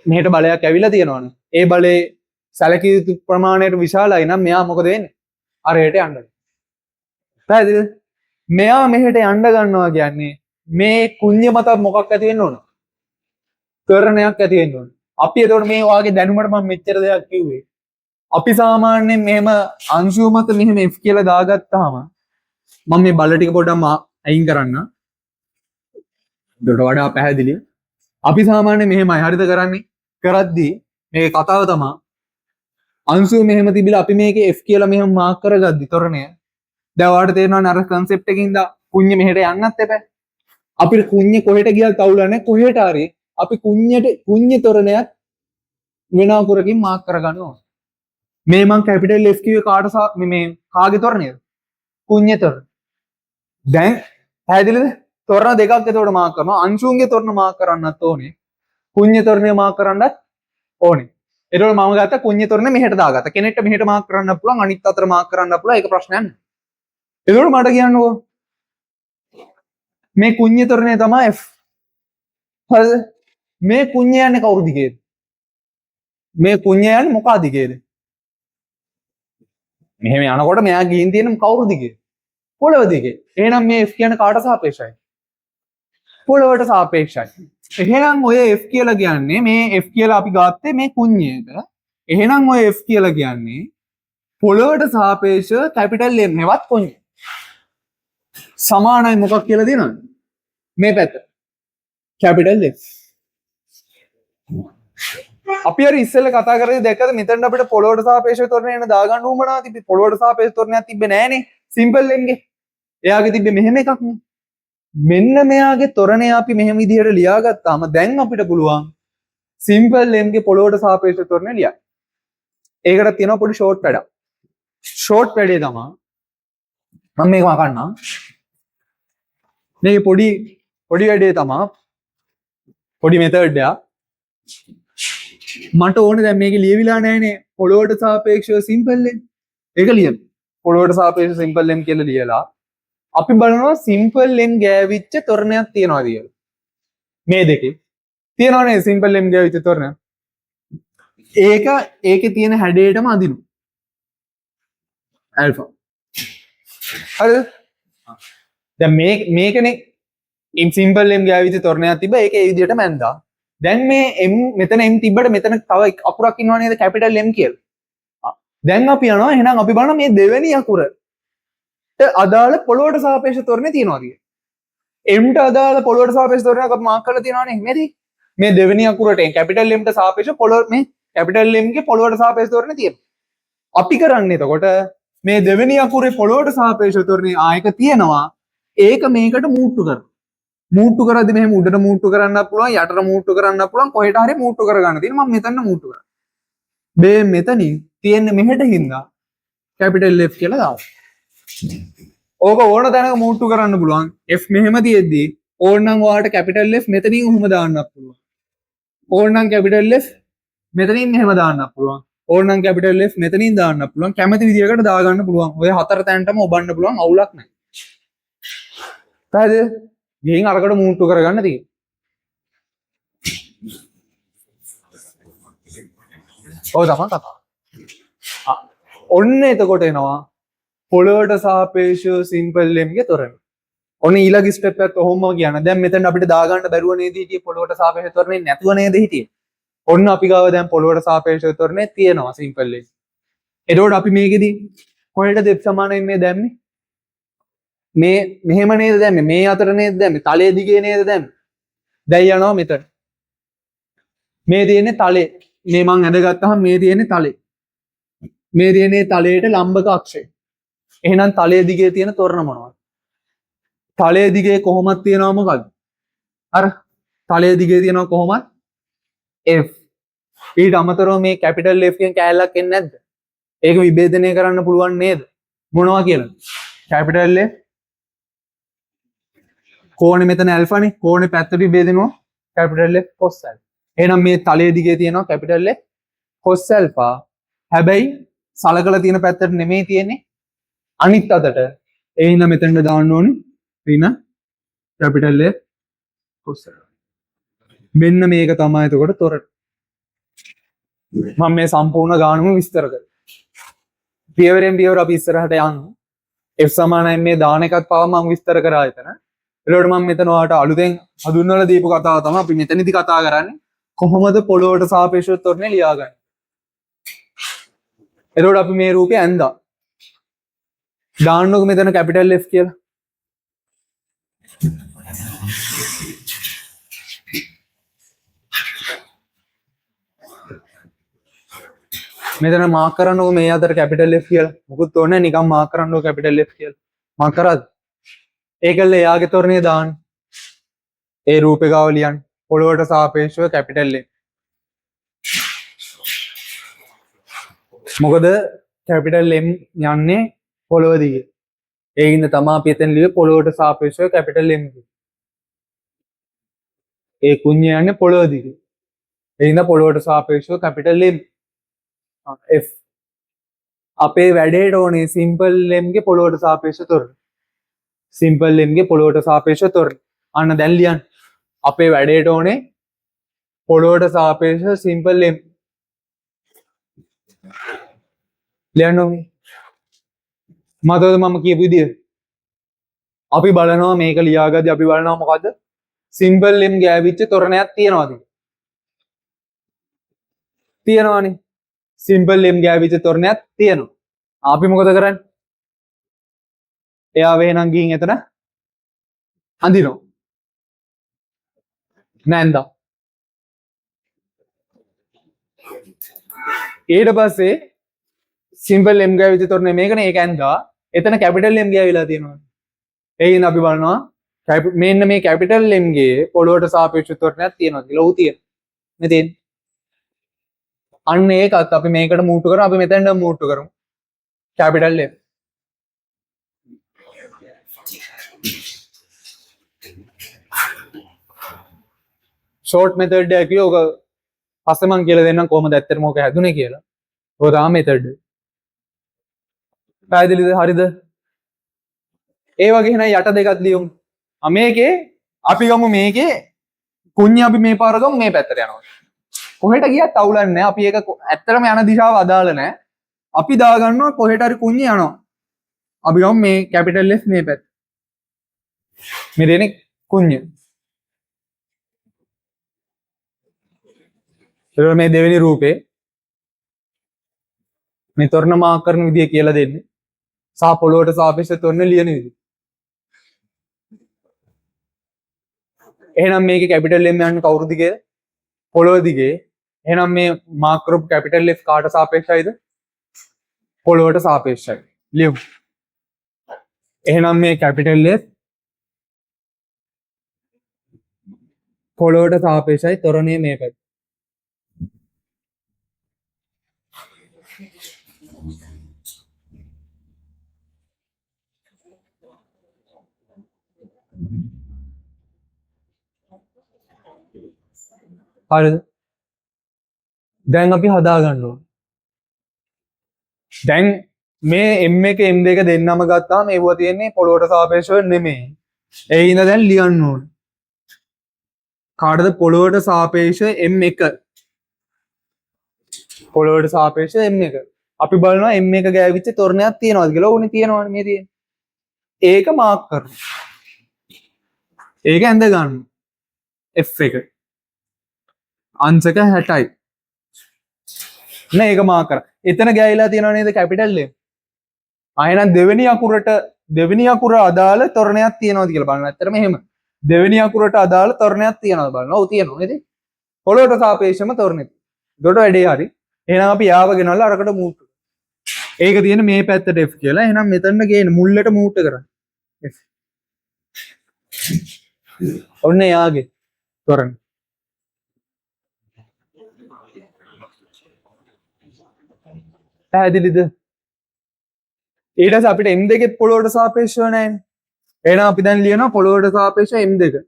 මෙහෙට බලයක් ඇවිල්ලා තියෙනවනේ. ඒ බලේ සැලකිය යුතු ප්‍රමාණයට විශාලයි නම් මෙයා මොකද වෙන්නේ? අරයට යන්න. පැහැදිලිද? මෙයා මෙහෙට යන්න ගන්නවා කියන්නේ මේ කුඤ්ඤ මත මොකක් ඇති වෙන්න ඕන? කරණයක් ඇති වෙන්න ඕන. අපි එතකොට මේ වාගේ දැනුමට මම මෙච්චර දෙයක් කිව්වේ. අපි සාමාන්‍යයෙන් මෙහෙම අංශුව මත මෙහෙම F කියලා දාගත්තාම මම මේ බල ටික පොඩ්ඩක් අයින් කරන්න. ඒකට වඩා පැහැදිලි. අපි සාමාන්‍යයෙන් මෙහෙමයි හරිද කරන්නේ? කරද්දී මේකේ කතාව තමයි අංශුව මෙහෙම තිබිලා අපි මේකේ F කියලා මෙහෙම මාක් කරගද්දි තොරණය. දැන් ඔයාලට තේරෙනවනේ අර concept එකකින්ද කුඤ්ඤ මෙහෙට යන්නත් එපා. අපිට කුඤ්ඤ කොහෙට ගියත් අවුල නැහැ. කොහෙට හරි අපි කුඤ්ඤ තොරණයක් වෙන අකුරකින් මාක් කරගන්න ඕනේ. මේ මං කැපිටල් F කිව්වේ කාට මේ කාගේ තොරණයද? කුඤ්ඤ තොරණ. දැන් පැහැදිලිද? තොරණ දෙකක් එතකොට මාක් කරනවා. අංශුන්ගේ තොරණ මාක් කරන්නත් ඕනේ. කුඤ්ඤ තොරණය මාක් කරන්නත් ඕනේ. එතකොට මම ගත්ත කුඤ්ඤ තොරණ මෙහෙට දාගත්තා. කෙනෙක්ට මෙහෙට මාක් කරන්න පුළුවන්, අනිත් අතට මාක් කරන්න පුළුවන්. ඒක ප්‍රශ්නයක් නෑ. එතකොට මට කියන්නකෝ මේ කුඤ්ඤ තොරණය තමයි F. හරිද? මේ කුඤ්ඤ යන්නේ කවුරු දිගේද? මේ කුඤ්ඤ යන්නේ මොකා දිගේද? මෙහෙම යනකොට මෙයා ගිහින් තියෙන කවුරු දිගේ? පොළව දිගේ. එහෙනම් මේ F කියන්නේ කාට සාපේක්ෂයි? පොළවට සාපේක්ෂයි. එහෙනම් ඔය F කියලා කියන්නේ මේ F කියලා අපි ගත්තේ මේ කුඤ්ඤයට. එහෙනම් ඔය F කියලා කියන්නේ පොළවට සාපේක්ෂව කැපිටල් M නෙවත් කුඤ්ඤ. සමානයි මොකක් කියලා දෙනවද? මේ පැත්ත. Capital F. අපි අර ඉස්සෙල්ලා කතා කරේ දැක්කද මෙතන අපිට පොළොවට සාපේක්ෂව තොරණ එන දාගන්න උවමනා තිබ්බේ පොළොවට සාපේක්ෂව තොරණයක් තිබ්බේ නෑනේ සිම්පල් එන්ගේ එයාගේ තිබ්බේ මෙහෙම එකක් නේ මෙන්න මෙයාගේ තොරණේ අපි මෙහෙම විදිහට ලියාගත්තාම දැන් අපිට පුළුවන් සිම්පල් m ගේ පොළොවට සාපේක්ෂව තොරණේ ලියන්න. ඒකට තියෙනවා පොඩි ෂෝට් වැඩක්. ෂෝට් වැඩේ තමයි මම මේක මකන්නම්. මේ පොඩි වැඩේ තමයි පොඩි මෙතඩ් එකක්. මට ඕනේ දැන් මේක ලියවිලා නැහැනේ පොළොවට සාපේක්ෂව සිම්පල් m. ඒක ලියන්න. පොළොවට සාපේක්ෂව සිම්පල් m කියලා ලියලා අපි බලනවා සිම්පල් m ගෑවිච්ච තොරණයක් තියනවාද කියලා. මේ දෙකේ තියනවනේ සිම්පල් m ගෑවිච්ච තොරණයක්. ඒකේ තියෙන හැඩයටම අදිනු. ඇල්ෆා. හරිද? දැන් මේකනේ සිම්පල් m ගෑවිච්ච තොරණයක් තිබ්බ ඒක ඒ විදිහට මැන්දා. දැන් මේ m මෙතන m තිබ්බට මෙතන තව අකුරක් ඉන්නව නේද කැපිටල් m කියලා. දැන් අපි යනවා එහෙනම් අපි බලනවා මේ දෙවෙනි අකුරට අදාළ පොළොවට සාපේක්ෂ තොරණේ තියනවාද කියලා. m ට අදාළ පොළොවට සාපේක්ෂ තොරණයක් අපි මාක් කරලා තියනවනේ මේදී. මේ දෙවෙනි අකුරට කැපිටල් m ට සාපේක්ෂව මේ කැපිටල් m ගේ පොළොවට සාපේක්ෂ තොරණේ තියෙනවා. අපි කරන්නේ එතකොට මේ දෙවෙනි අකුරේ පොළොවට සාපේක්ෂ තොරණේ ආයක තියෙනවා. ඒක මේකට මූට්ටු කරනවා. මූට්ටු කරද්දි මෙහෙම උඩට මූට්ටු කරන්නත් පුළුවන් යටට මූට්ටු කරන්නත් පුළුවන් කොහෙට හරි මූට්ටු කරගන්න තියෙනවා. මම මෙතන මූට්ටු කරා. මේ මෙතනින් තියෙන්නේ මෙහෙට හින්දා කැපිටල් F කියලා දානවා. ඕක ඕන තැනක මූට්ටු කරන්න පුළුවන්. F මෙහෙම තියෙද්දි ඕනනම් ඔයාලට කැපිටල් F මෙතනින් උහුම දාන්නත් පුළුවන්. ඕනනම් කැපිටල් F මෙතනින් මෙහෙම දාන්නත් පුළුවන්. ඕනනම් කැපිටල් F මෙතනින් දාන්නත් පුළුවන්. කැමති විදියකට දාගන්න පුළුවන්. ඔය හතර තැනටම ඔබන්න පුළුවන් අවුලක් නැහැ. හරිද? ගෙයින් අරකට මූට්ටු කරගන්න තියෙන්නේ. ඔය තමයි කතාව. ඔන්න එතකොට එනවා පොළොවට සාපේක්ෂව සිම්පල් m ගේ තොරණ. ඔන්න ඊළඟ ස්ටෙප් එකත් ඔහොම කියන. දැන් මෙතන අපිට දාගන්න බැරුව නේද හිටියේ පොළොවට සාපේක්ෂව තොරණේ නැතුව නේද හිටියේ. ඔන්න අපි ගාව දැන් පොළොවට සාපේක්ෂව තොරණේ තියෙනවා සිම්පල් m. එතකොට අපි මේකෙදි කොහෙටද f සමානයි මේ දැම්මේ? මේ මෙහෙම නේද දැම්මේ? මේ අතර නේද දැම්මේ? තලයේ දිගේ නේද දැම්මේ? දැන් යනවා මෙතන. මේ තියෙන්නේ තලයේ. මේ මං ඇඳගත්තාම මේ තියෙන්නේ තලයේ. මේ තියෙන්නේ තලයට ලම්බක අක්ෂය. එහෙනම් තලයේ දිගේ තියෙන තොරණ මොනවද? තලයේ දිගේ කොහොමද තියෙනවා මොකද්ද? අර තලයේ දිගේ තියෙනවා කොහොමද? F. ඊට අමතරව මේ කැපිටල් F කියන කෑල්ලක් එන්නේ නැද්ද? ඒක විභේදනය කරන්න පුළුවන් නේද? මොනවා කියලා? කැපිටල් F කෝණේ මෙතන ඇල්ෆානේ. කෝණේ පැත්තට විභේදනවා කැපිටල් F cos ඇල්ෆා. එහෙනම් මේ තලයේ දිගේ තියෙනවා කැපිටල් F cos ඇල්ෆා. හැබැයි සලකලා තියෙන පැත්තට නෙමෙයි තියෙන්නේ අනිත් අතට. ඒ හින්දා මෙතනට දාන්න ඕනේ ඍණ කැපිටල් F cos ඇල්ෆා. මෙන්න මේක තමයි එතකොට තොරණ. මම මේ සම්පූර්ණ ගානම විස්තර කරා. පියවරෙන් පියවර අපි ඉස්සරහට යනවා. F සමානයි මේ දාන එකත් පාව මම විස්තර කරා එතන. එතකොට මම මෙතන ඔයාලට අලුතෙන් හඳුන්වලා දීපු කතාව තමයි අපි මෙතනදී කතා කරන්නේ. කොහොමද පොළොවට සාපේක්ෂව තොරණේ ලියාගන්නේ? එතකොට අපි මේ රූපය ඇඳා. දාන්නකො මෙතන කැපිටල් F කියලා. මෙතන මාක් කරන්නකො මේ අතර කැපිටල් F කියලා. මොකුත් ඕනේ නැහැ නිකන් මාක් කරන්නකො කැපිටල් F කියලා. මාක් කරාද? ඒකල්ල එයාගේ තොරණේ දාන්න. ඒ රූපේ ගාව ලියන්න. පොළොවට සාපේක්ෂව කැපිටල් M. මොකද කැපිටල් M යන්නේ පොළොව දිගේ. ඒ හින්දා තමයි අපි එතන ලියුවේ පොළොවට සාපේක්ෂව කැපිටල් M. ඒ කුඤ්ඤය යන්නේ පොළොව දිගේ. ඒ හින්දා පොළොවට සාපේක්ෂව කැපිටල් M. F. අපේ වැඩේට ඕනේ සිම්පල් M ගේ පොළොවට සාපේක්ෂව තොරණ. සිම්පල් M ගේ පොළොවට සාපේක්ෂව තොරණ. අන්න දැන් ලියන්න. අපේ වැඩේට ඕනේ පොළොවට සාපේක්ෂව සිම්පල් M. ලියන්න ඕනේ. මතකද මම කියපු විදිය? අපි බලනවා මේක ලියාගද්දි අපි බලනවා මොකද්ද? සිම්පල් M ගෑවිච්ච තොරණයක් තියනවාද? තියනවානේ. සිම්පල් M ගෑවිච්ච තොරණයක් තියෙනවා. අපි මොකද කරන්නේ? එයා වෙනනම් ගිහින් එතන අඳිනවා. නැන්දා. ඊට පස්සේ සිම්පල් M ගෑවිච්ච තොරණේ මේකනේ ඒක ඇඳා. එතන කැපිටල් M ගෑවිලා තියෙනවා. ඒ හින්දා අපි බලනවා මෙන්න මේ කැපිටල් M ගේ පොළොවට සාපේක්ෂව ත්වරණයක් තියෙනවා කියලා ඌ තියෙනවා. මේ තියෙන්නේ. අන්න ඒකත් අපි මේකට මූට්ටු කරමු. අපි මෙතෙන්ට මූට්ටු කරමු. Capital M. ෂෝට් මෙතඩ් එක කිව්ව ඔක පස්සේ මම කියලා දෙන්නම් කොහොමද ඇත්තටම ඔක හැදුනේ කියලා. ඔය තමයි මෙතඩ්. පැහැදිලිද? හරිද? ඒ වගේ එහෙනම් යට දෙකක් ලියමු. මේකේ අපි ගමු මේකේ කුඤ්ඤ අපි මේ පාර ගමු මේ පැත්තට යනවා. කොහෙට ගියත් අවුලක් නැහැ. අපි ඒක ඇත්තටම යන දිශාව අදාළ නැහැ. අපි දාගන්නවා කොහෙට හරි කුඤ්ඤ යනවා. අපි ගමු මේ කැපිටල් S මේ පැත්ත. මේ දෙන්නේ කුඤ්ඤ. ඊළඟ මේ දෙවෙනි රූපේ මේ තොරණ මාක් කරන විදිය කියලා දෙන්නේ. සහ පොළොවට සාපේක්ෂව තොරණ ලියන විදිය. එහෙනම් මේකේ කැපිටල් M යන්නේ කවුරු දිගේ? පොළොව දිගේ. එහෙනම් මේ මාක් කරපු කැපිටල් F කාට සාපේක්ෂයිද? පොළොවට සාපේක්ෂයි. ලියමු. එහෙනම් මේ කැපිටල් F පොළොවට සාපේක්ෂයි තොරණේ මේ පැත්ත. හරිද? දැන් අපි හදා ගන්න ඕනේ. දැන් මේ M1 M2 දෙන්නම ගත්තාම ඒව තියෙන්නේ පොළොවට සාපේක්ෂව නෙමෙයි. ඒ හින්දා දැන් ලියන්න ඕනේ. කාටද පොළොවට සාපේක්ෂව M1? පොළොවට සාපේක්ෂව M1. අපි බලනවා M1 ගෑවිච්ච තොරණයක් තියෙනවද කියලා. ඕනේ තියෙනවනේ මේ තියෙන්නේ. ඒක මාක් කරනවා. ඒක ඇඳ ගන්න. F1. අංශක 60යි. නෑ ඒක මාක් කරා. එතන ගෑවිලා තියෙනව නේද කැපිටල් M? එහෙනම් දෙවෙනි අකුර අදාළ තොරණයක් තියෙනවද කියලා බලන්න. ඇත්තටම එහෙම. දෙවෙනි අකුරට අදාළ තොරණයක් තියෙනවද බලන්න. ඔව් තියෙනවා නේද? පොළොවට සාපේක්ෂවම තොරණෙ. ඒකට වැඩේ හරි. එහෙනම් අපි යාව ගෙනල්ලා අරකට මූට්. ඒක තියෙන මේ පැත්තට F කියලා. එහෙනම් මෙතන ගේන්න මුල්ලට මූට් කරන්න. F. ඔන්න යාගේ තොරණ. පැහැදිලිද? ඊට පස්සේ අපිට M2 පොළොවට සාපේක්ෂව නැහැනේ. එහෙනම් අපි දැන් ලියනවා පොළොවට සාපේක්ෂව M2.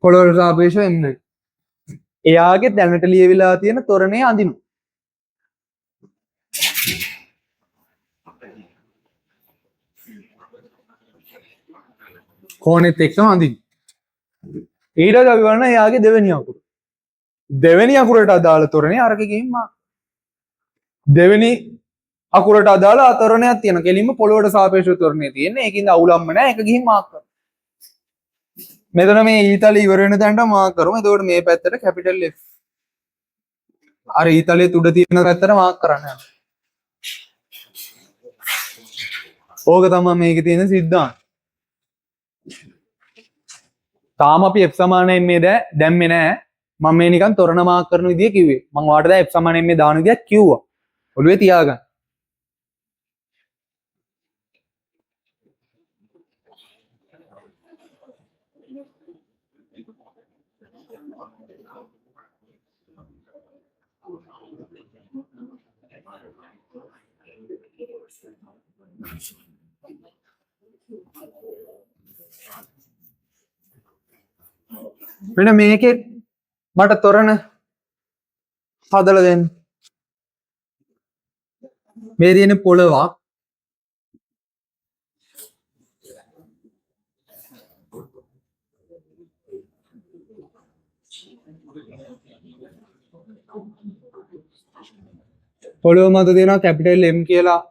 පොළොවට සාපේක්ෂව M2. එයාගේ දැනට ලියවිලා තියෙන තොරණේ අඳිනු. කෝණෙත් එක්කම අඳින්න. ඊට පස්සේ අපි බලන එයාගේ දෙවෙනි අකුර. දෙවෙනි අකුරට අදාළ තොරණේ අරක ගිහින් මාක්. දෙවෙනි අකුරට අදාළ තොරණයක් තියෙන. කෙලින්ම පොළොවට සාපේක්ෂව තොරණේ තියෙන්නේ. ඒකින්ද අවුලම්ම නැහැ. ඒක ගිහින් මාක් කරමු. මෙතන මේ ඊතලෙ ඉවර වෙන තැනට මාක් කරමු. එතකොට මේ පැත්තට කැපිටල් F. අර ඊතලයේ උඩ තියෙන පැත්තට මාක් කරන්න යනවා. ඕක තමයි මේකේ තියෙන සිද්ධාන්තය. තාම අපි F සමානයි මේ දැම්මේ නැහැ. මම මේ නිකන් තොරණ මාක් කරන විදිය කිව්වේ. මම ඔයාලට දැන් F සමානයි මේ දාන විදියක් කිව්වා. ඔළුවේ තියාගන්න. මෙන්න මේකේ මට තොරණ හදලා දෙන්න. මේ තියෙන පොළවක් පොළොව මත තියෙනවා කැපිටල් M කියලා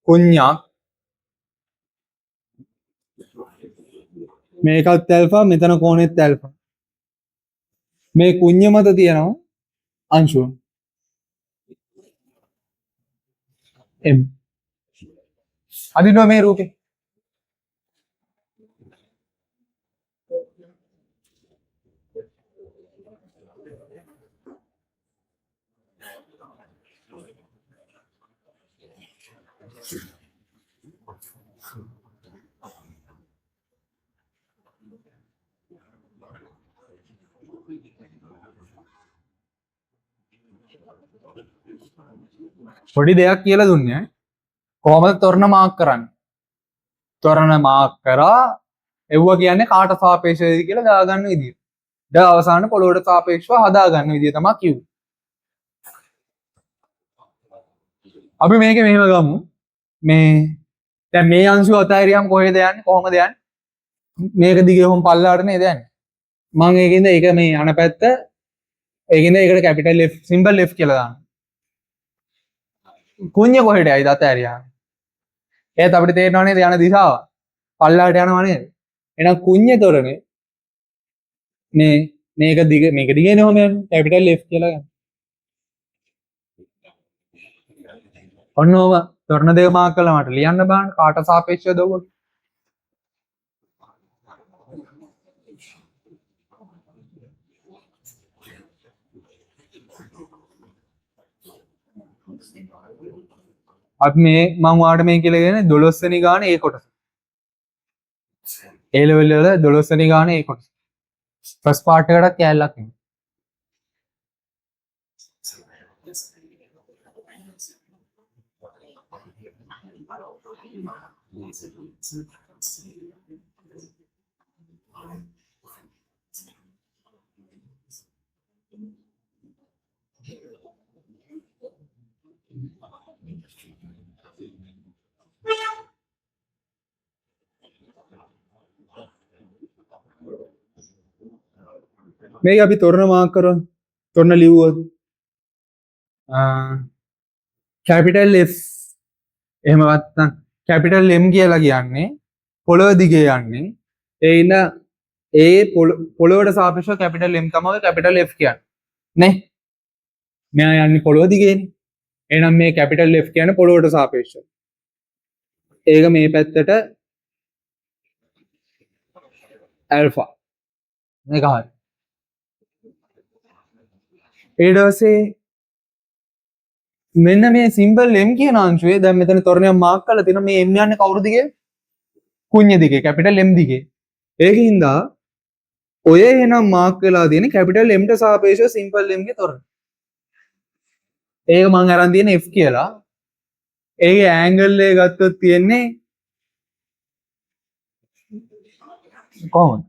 කුඤ්ඤක්. මේකත් ඇල්ෆා මෙතන කෝණෙත් ඇල්ෆා. මේ කුඤ්ඤ මත තියෙනවා අංශුව M. අදිනවා මේ රූපේ. පොඩි දෙයක් කියලා දුන්නේ කොහොමද තොරණ මාක් කරන්නේ? තොරණ මාක් කරා එව්වා කියන්නේ කාට සාපේක්ෂවද කියලා දාගන්න විදිය. දැන් අවසාන පොළොවට සාපේක්ෂව හදාගන්න විදිය තමයි කිව්වේ. අපි මේක මෙහෙම ගමු. මේ දැන් මේ අංශුව අතහැරියම කොහෙද යන්නේ? කොහොමද යන්නේ? මේක දිගේ කොහොම පල්ලාට නේද යන්නේ? මම ඒකින්ද ඒක මේ අන පැත්ත ඒකින්ද ඒකට කැපිටල් F සිම්බල් F කියලා දානවා. කුඤ්ඤ කොහෙට යයිද අතහැරියාම? ඒත් අපිට තේරෙනව නේද යන දිශාව? පල්ලාට යනවා නේද? එහෙනම් කුඤ්ඤ තොරණේ මේ මේක දිගේ නේ ඔහම යන්නේ කැපිටල් F කියලා ගන්න. ඔන්න ඔබ තොරණ දෙක මාක් කළා මට ලියන්න බෑන කාට සාපේක්ෂවද ඔබ? අපි මේ මම වාට මේ කියලා කියන්නේ 12 වෙනි ගානේ ඒ කොටස. A level වල 12 වෙනි ගානේ ඒ කොටස. ෆස්ට් පාර්ට් එකටත් කැලලක් නේ. මේක අපි තොරණ මාක් කරමු. තොරණ ලිව්වොත් කැපිටල් F එහෙම නැත්නම් කැපිටල් M කියලා කියන්නේ පොළොව දිගේ යන්නේ. ඒ ඉන්න ඒ පොළොවට සාපේක්ෂව කැපිටල් M තමයි කැපිටල් F කියන්නේ. නේ? මෙයා යන්නේ පොළොව දිගේනේ. එහෙනම් මේ කැපිටල් F කියන්නේ පොළොවට සාපේක්ෂව. ඒක මේ පැත්තට ඇල්ෆා. මේක හරියි. ඊට පස්සේ මෙන්න මේ සිම්බල් M කියන අංශුවේ දැන් මෙතන තොරණයක් මාක් කරලා තියෙනවා මේ M යන්නේ කවුරු දිගේ? කුඤ්ඤ දිගේ කැපිටල් M දිගේ. ඒකින්ද ඔය එනම් මාක් වෙලා තියෙන කැපිටල් M ට සාපේක්ෂව සිම්පල් M ගේ තොරණ. ඒක මම අරන් තියෙන F කියලා. ඒකේ ඇන්ගල් එක ගත්තොත් තියෙන්නේ කොහොමද?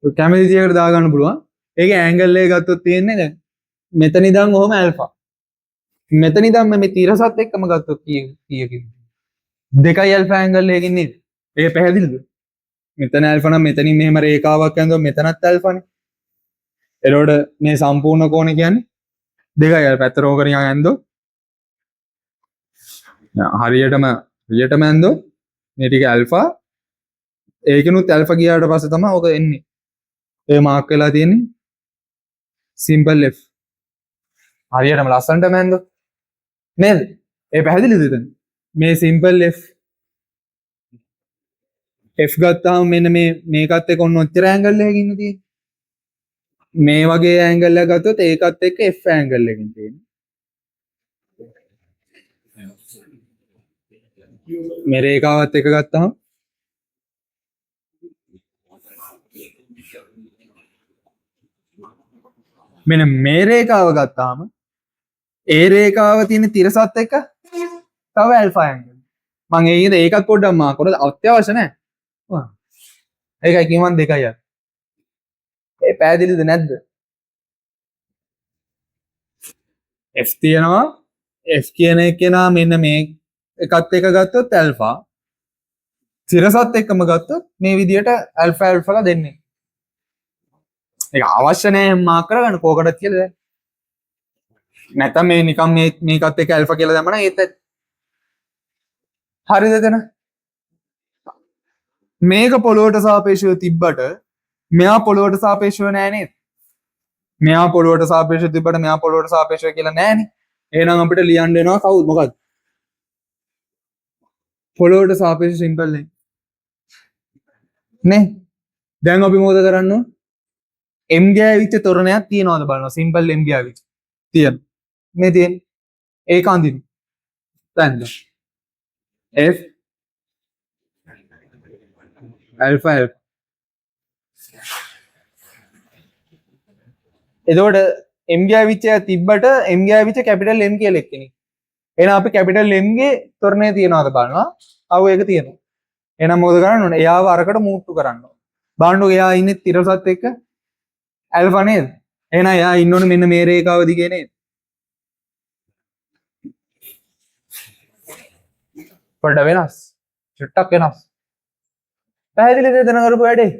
ඔය කැමති විදියකට දාගන්න පුළුවන්. ඒකේ ඇන්ගල් එක ගත්තොත් තියෙන්නේ දැන් මෙතන ඉඳන් ඔහම ඇල්ෆා. මෙතන ඉඳන් මේ තිරසත් එක්කම ගත්තොත් කීයකින්ද? 2යි ඇල්ෆා ඇන්ගල් එකකින් නේද? ඒක පැහැදිලිද? මෙතන ඇල්ෆා නම් මෙතනින් මෙහෙම රේඛාවක් ඇඳුවා මෙතනත් ඇල්ෆානේ. එතකොට මේ සම්පූර්ණ කෝණය කියන්නේ 2යි ඇල්ෆා. පැත්ත රෝ කරගෙන ඇඳුවා. හරියටම ඇඳුවා. මේ ටික ඇල්ෆා. ඒකිනුත් ඇල්ෆා ගියාට පස්සේ තමයි ඔක එන්නේ. ඒ මාක් වෙලා තියෙන්නේ සිම්පල් F. හරියටම ලස්සනට මෑන්දෝ නේද? ඒ පැහැදිලිද එතන? මේ සිම්පල් F ගත්තාම මෙන්න මේකත් එක්ක ඔන්න ඔච්චර ඇන්ගල් එකකින් ඉන්න තියෙන්නේ. මේ වගේ ඇන්ගල් එකක් ගත්තොත් ඒකත් එක්ක F ඇන්ගල් එකකින් තියෙන්නේ. මේ රේඛාවත් එක්ක ගත්තාම මෙන්න මේ රේඛාව ගත්තාම ඒ රේඛාව තියෙන තිරසත් එක්ක තව ඇල්ෆා ඇන්ගල්. මම ඒකත් පොඩ්ඩක් මාක් කරලා අත්‍යවශ්‍ය නැහැ. ඒකයි කිව්වන් 2යි. ඒ පැහැදිලිද නැද්ද? F තියෙනවා. F කියන එකේනා මෙන්න මේ එකත් එක ගත්තොත් ඇල්ෆා. තිරසත් එක්කම ගත්තොත් මේ විදියට ඇල්ෆා ඇල්ෆාලා දෙන්නේ. ඒක අවශ්‍ය නැහැ මාක් කරගන්න කෝකටද කියලා දැන්. නැත්නම් මේ නිකන් මේකත් එක්ක ඇල්ෆා කියලා දැම්මම ඒත් හරිද එතන? මේක පොළොවට සාපේක්ෂව තිබ්බට මෙයා පොළොවට සාපේක්ෂව නෑ නේද? මෙයා පොළොවට සාපේක්ෂව තිබ්බට මෙයා පොළොවට සාපේක්ෂව කියලා නෑනේ. එහෙනම් අපිට ලියන්න වෙනවා කවුද මොකද්ද? පොළොවට සාපේක්ෂව සිම්පල් නේ. දැන් අපි මොකද කරන්න ඕන? M ගෑවිච්ච තොරණයක් තියනවාද බලනවා. Simple M ගෑවිච්ච. තියෙන. මේ තියෙන. ඒක අඳින්න. දැන් F alpha alpha. එතකොට M ගෑවිච්ච තිබ්බට M ගෑවිච්ච කැපිටල් M කියලා එක්කෙනෙක්. එහෙනම් අපි කැපිටල් M ගේ තොරණේ තියනවාද බලනවා. අව ඒක තියෙනවා. එහෙනම් මොකද කරන්න ඕනේ? එයාව අරකට මූට්ටු කරන්න ඕනේ. බලන්නකො එයා ඉන්නේ තිරසත් එක්ක ඇල්ෆා නේද? එහෙනම් එයා ඉන්න ඕනේ මෙන්න මේ රේඛාව දිගේ නේද? පොඩ්ඩ වෙනස්. චුට්ටක් වෙනස්. පැහැදිලිද එතන කරපු වැඩේ?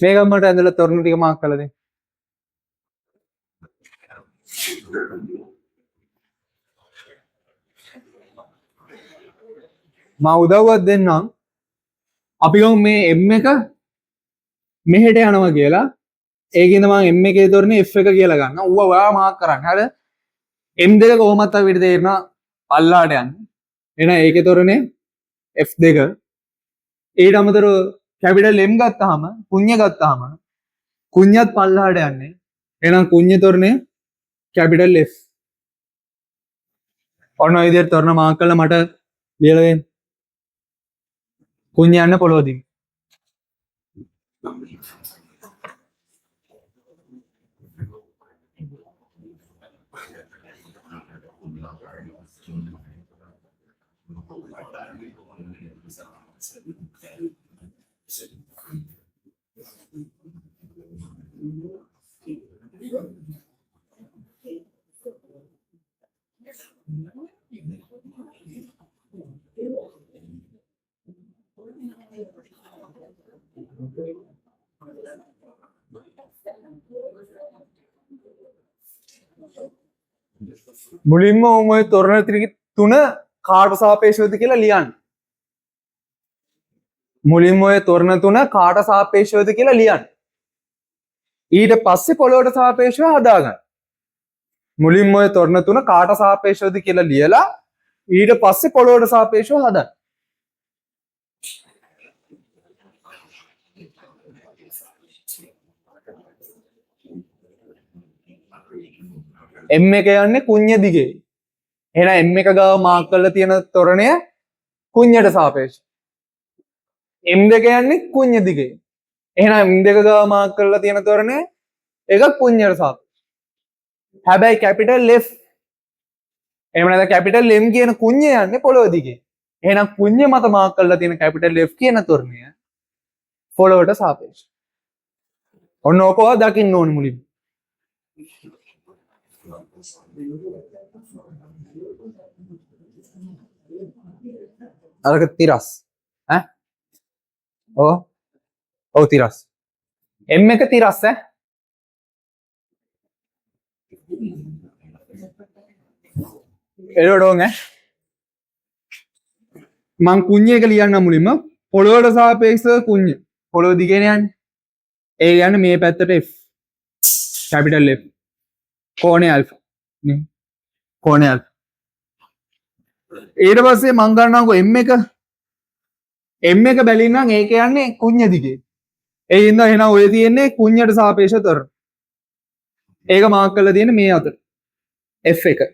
මේක මට ඇඳලා තොරණ ටික මාක් කරලා දෙන්න. මා උදව්වක් දෙන්නම්. අපි ගමු මේ M එක මෙහෙට යනවා කියලා. ඒකින්ද මම M එකේ තොරණේ F එක කියලා ගන්න. ඌව ඔයා මාක් කරන්න. හරිද? M2 කොහොමත් අපිට තේරෙනවා අල්ලාට යන්නේ. එහෙනම් ඒකේ තොරණේ F2. ඊට අමතරව කැපිටල් M ගත්තාම කුඤ්ඤ ගත්තාම කුඤ්ඤත් පල්ලහාට යන්නේ. එහෙනම් කුඤ්ඤ තොරණේ කැපිටල් F. ඔන්න ඔය විදිහට තොරණ මාක් කරලා මට ලියලා දෙන්න. කුඤ්ඤ යන්නේ පොළොව දිගේ. මුලින්ම ඔය තොරණ තුන කාට සාපේක්ෂවද කියලා ලියන්න. මුලින්ම ඔය තොරණ තුන කාට සාපේක්ෂවද කියලා ලියන්න. ඊට පස්සේ පොළොවට සාපේක්ෂව හදාගන්න. මුලින්ම ඔය තොරණ තුන කාට සාපේක්ෂවද කියලා ලියලා ඊට පස්සේ පොළොවට සාපේක්ෂව හදන්න. M එක යන්නේ කුඤ්ඤ දිගේ. එහෙනම් M එක ගාව මාක් කරලා තියෙන තොරණය කුඤ්ඤයට සාපේක්ෂයි. M2 යන්නේ කුඤ්ඤ දිගේ. එහෙනම් M2 ගාව මාක් කරලා තියෙන තොරණය ඒක කුඤ්ඤයට සාපේක්ෂයි. හැබැයි කැපිටල් F එහෙම නැත්නම් කැපිටල් M කියන කුඤ්ඤය යන්නේ පොළොව දිගේ. එහෙනම් කුඤ්ඤ මත මාක් කරලා තියෙන කැපිටල් F කියන තොරණය පොළොවට සාපේක්ෂයි. ඔන්න ඕකව දකින්න ඕනේ මුලින්ම. අරක තිරස් ඈ ඔව් තිරස් M එක තිරස් ඈ එළවඩෝන් ඈ මං කුඤ්ඤ එක ලියන්න මුලින්ම පොළොවට සාපේක්ෂව කුඤ්ඤ පොළොව දිගේනේ යන්නේ ඒ යන්නේ මේ පැත්තට F කැපිටල් F කෝණය ඇල්ෆා නේ කෝණය ඇල්ෆා ඊට පස්සේ මං ගන්නකො M එක බැලින්නම් ඒක යන්නේ කුඤ්ඤ දිගේ. ඒ හින්දා එහෙනම් ඔය තියෙන්නේ කුඤ්ඤයට සාපේක්ෂව තොරණ. ඒක මාක් කරලා තියෙන්නේ මේ අතර. F1.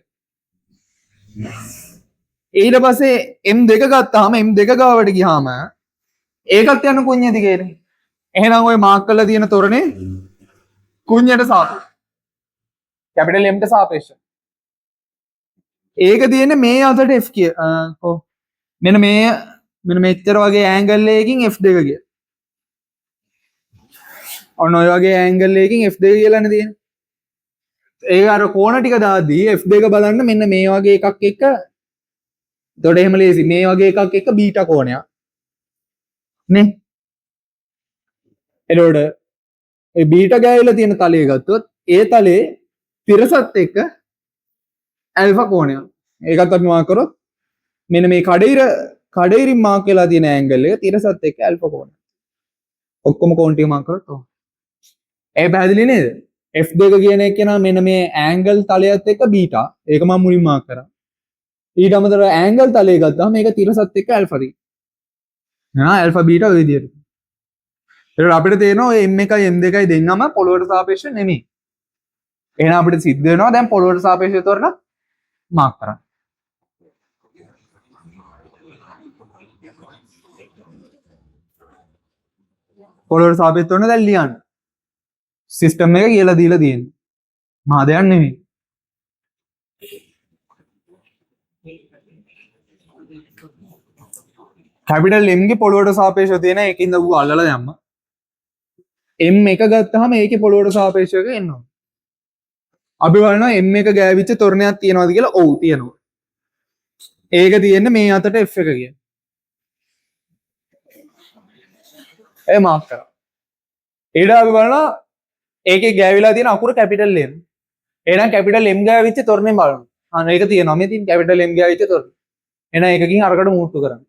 ඊට පස්සේ M2 ගත්තාම M2 ගාවට ගියාම ඒකත් යන කුඤ්ඤ දිගේනේ. එහෙනම් ওই මාක් කරලා තියෙන තොරණේ කුඤ්ඤයට සාපේක්ෂව කැපිටල් M ට සාපේක්ෂව. ඒක තියෙන්නේ මේ අතට F කිය. මෙන්න මෙච්චර වගේ ඇන්ගල් එකකින් F2 කිය. ඔන්න ඔය වගේ ඇන්ගල් එකකින් F2 කියලානේ තියෙන්නේ. ඒක අර කෝණ ටික දාද්දී F2 බලන්න මෙන්න මේ වගේ එකක් එක්ක එතකොට එහෙම ලේසි මේ වගේ එකක් එක්ක බීටා කෝණයක් නේ. එතකොට ඒ බීටා ගෑවිලා තියෙන තලය ගත්තොත් ඒ තලයේ තිරසත් එක්ක ඇල්ෆා කෝණයක්. ඒකත් අපි මාක් කරොත් මෙන්න මේ කඩිරින් මාක් වෙලා තියෙන ඇන්ගල් එක තිරසත් එක්ක ඇල්ෆා කෝණය. ඔක්කොම කෝණ ටික මාක් කරොත් ඔව්. ඒ පැහැදිලි නේද? F2 කියන එක නා මෙන්න මේ ඇන්ගල් තලයත් එක්ක බීටා. ඒක මම මුලින්ම මාක් කරා. ඊට අමතරව ඇන්ගල් තලය ගත්තාම මේක තිරසත් එක්ක ඇල්ෆා දී. ඇල්ෆා බීටා ඔය විදියට. ඒකට අපිට තේරෙනවා ඔය M1 M2 දෙන්නම පොළොවට සාපේක්ෂව නෙමෙයි. එහෙනම් අපිට සිද්ධ වෙනවා දැන් පොළොවට සාපේක්ෂව තොරණ මාක් කරන්න. පොළොවට සාපේක්ෂව තොරණ දැන් ලියන්න. සිස්ටම් එක කියලා දීලා තියෙන්නේ. මා දෙයක් නෙමෙයි. කැපිටල් M ගේ පොළොවට සාපේක්ෂව තියෙන එකකින්ද ඌ අල්ලලා දැම්මා. M1 ගත්තාම ඒකේ පොළොවට සාපේක්ෂව එනවා. අපි බලනවා M1 ගෑවිච්ච තොරණයක් තියෙනවද කියලා. ඔව් තියෙනවා. ඒක තියෙන්නේ මේ අතට F1 කියන. ඒ මාක් කරා. ඊට අපි බලනවා ඒකේ ගෑවිලා තියෙන අකුර කැපිටල් M. එහෙනම් කැපිටල් M ගෑවිච්ච තොරණේ බලන්න. අන්න ඒක තියෙනවා. මේ තියෙන කැපිටල් M ගෑවිච්ච තොරණ. එහෙනම් ඒකකින් අරකට මූට්ටු කරන්න.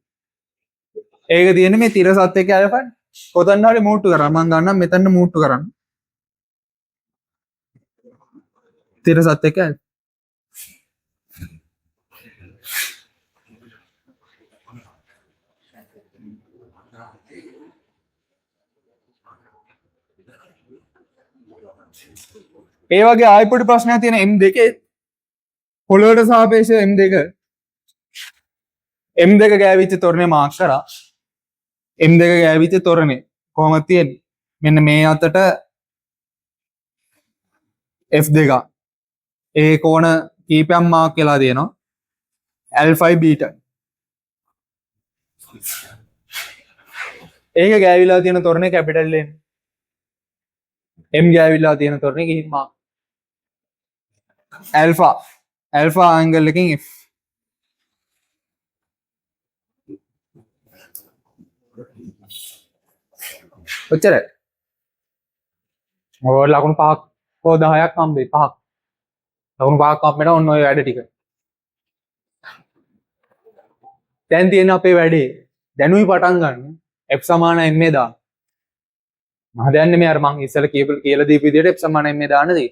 ඒක තියෙන්නේ මේ තිරසත් එක්ක ඇල්ෆා. කොතන හරි මූට්ටු කරා. මම ගන්නම් මෙතන මූට්ටු කරන්න. තිරසත් එක්ක ඇල්ෆා. ඒ වගේ ආයි පොඩි ප්‍රශ්නයක් තියෙන M2 පොළොවට සාපේක්ෂව M2 ගෑවිච්ච තොරණේ මාක් කරා. M2 ගෑවිච්ච තොරණේ කොහොමද තියෙන්නේ? මෙන්න මේ අතට F2 ඒ කෝණ කීපයක් මාක් වෙලා තියෙනවා. ඇල්ෆායි බීටා. ඒක ගෑවිලා තියෙන තොරණේ කැපිටල් M. M ගෑවිලා තියෙන තොරණේ ගිහින් මාක්. ඇල්ෆා ඇන්ගල් එකකින් F. ඔච්චරයි. ඔය ලකුණු 5ක් හෝ 10ක් හම්බෙයි 5ක්. ලකුණු 5ක් හම්බෙන්න ඔන්න ඔය වැඩ ටික. දැන් තියෙන අපේ වැඩේ දැනුයි පටන් ගන්න. F සමාන m දාන්න. මම දන්නේ මේ අර මං ඉස්සෙල්ලා කියලා දීපු විදිහට F සමාන m දාන්න දෙයි.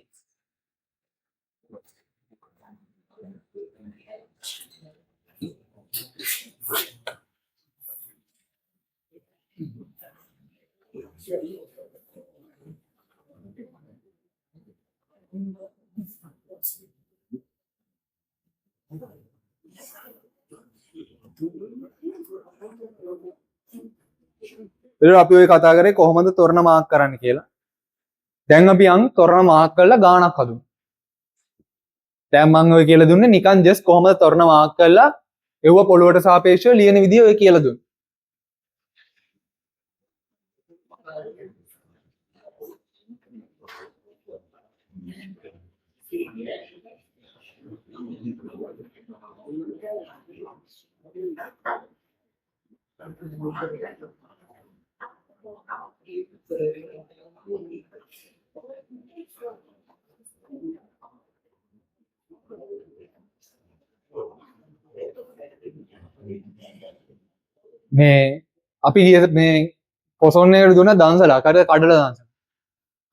අපි ඔය කතා කරේ කොහොමද තොරණ මාක් කරන්න කියලා. දැන් අපි යන් තොරණ මාක් කරලා ගාණක් හදුමු. දැන් මම ඔය කියලා දුන්නේ නිකන් ජස්ට් කොහොමද තොරණ මාක් කරලා එව්ව පොළොවට සාපේක්ෂව ලියන විදිය ඔය කියලා දුන්නේ. මේ අපි මේ පොසොන් එකට දුන්න දන්සලා කඩල දන්සලා.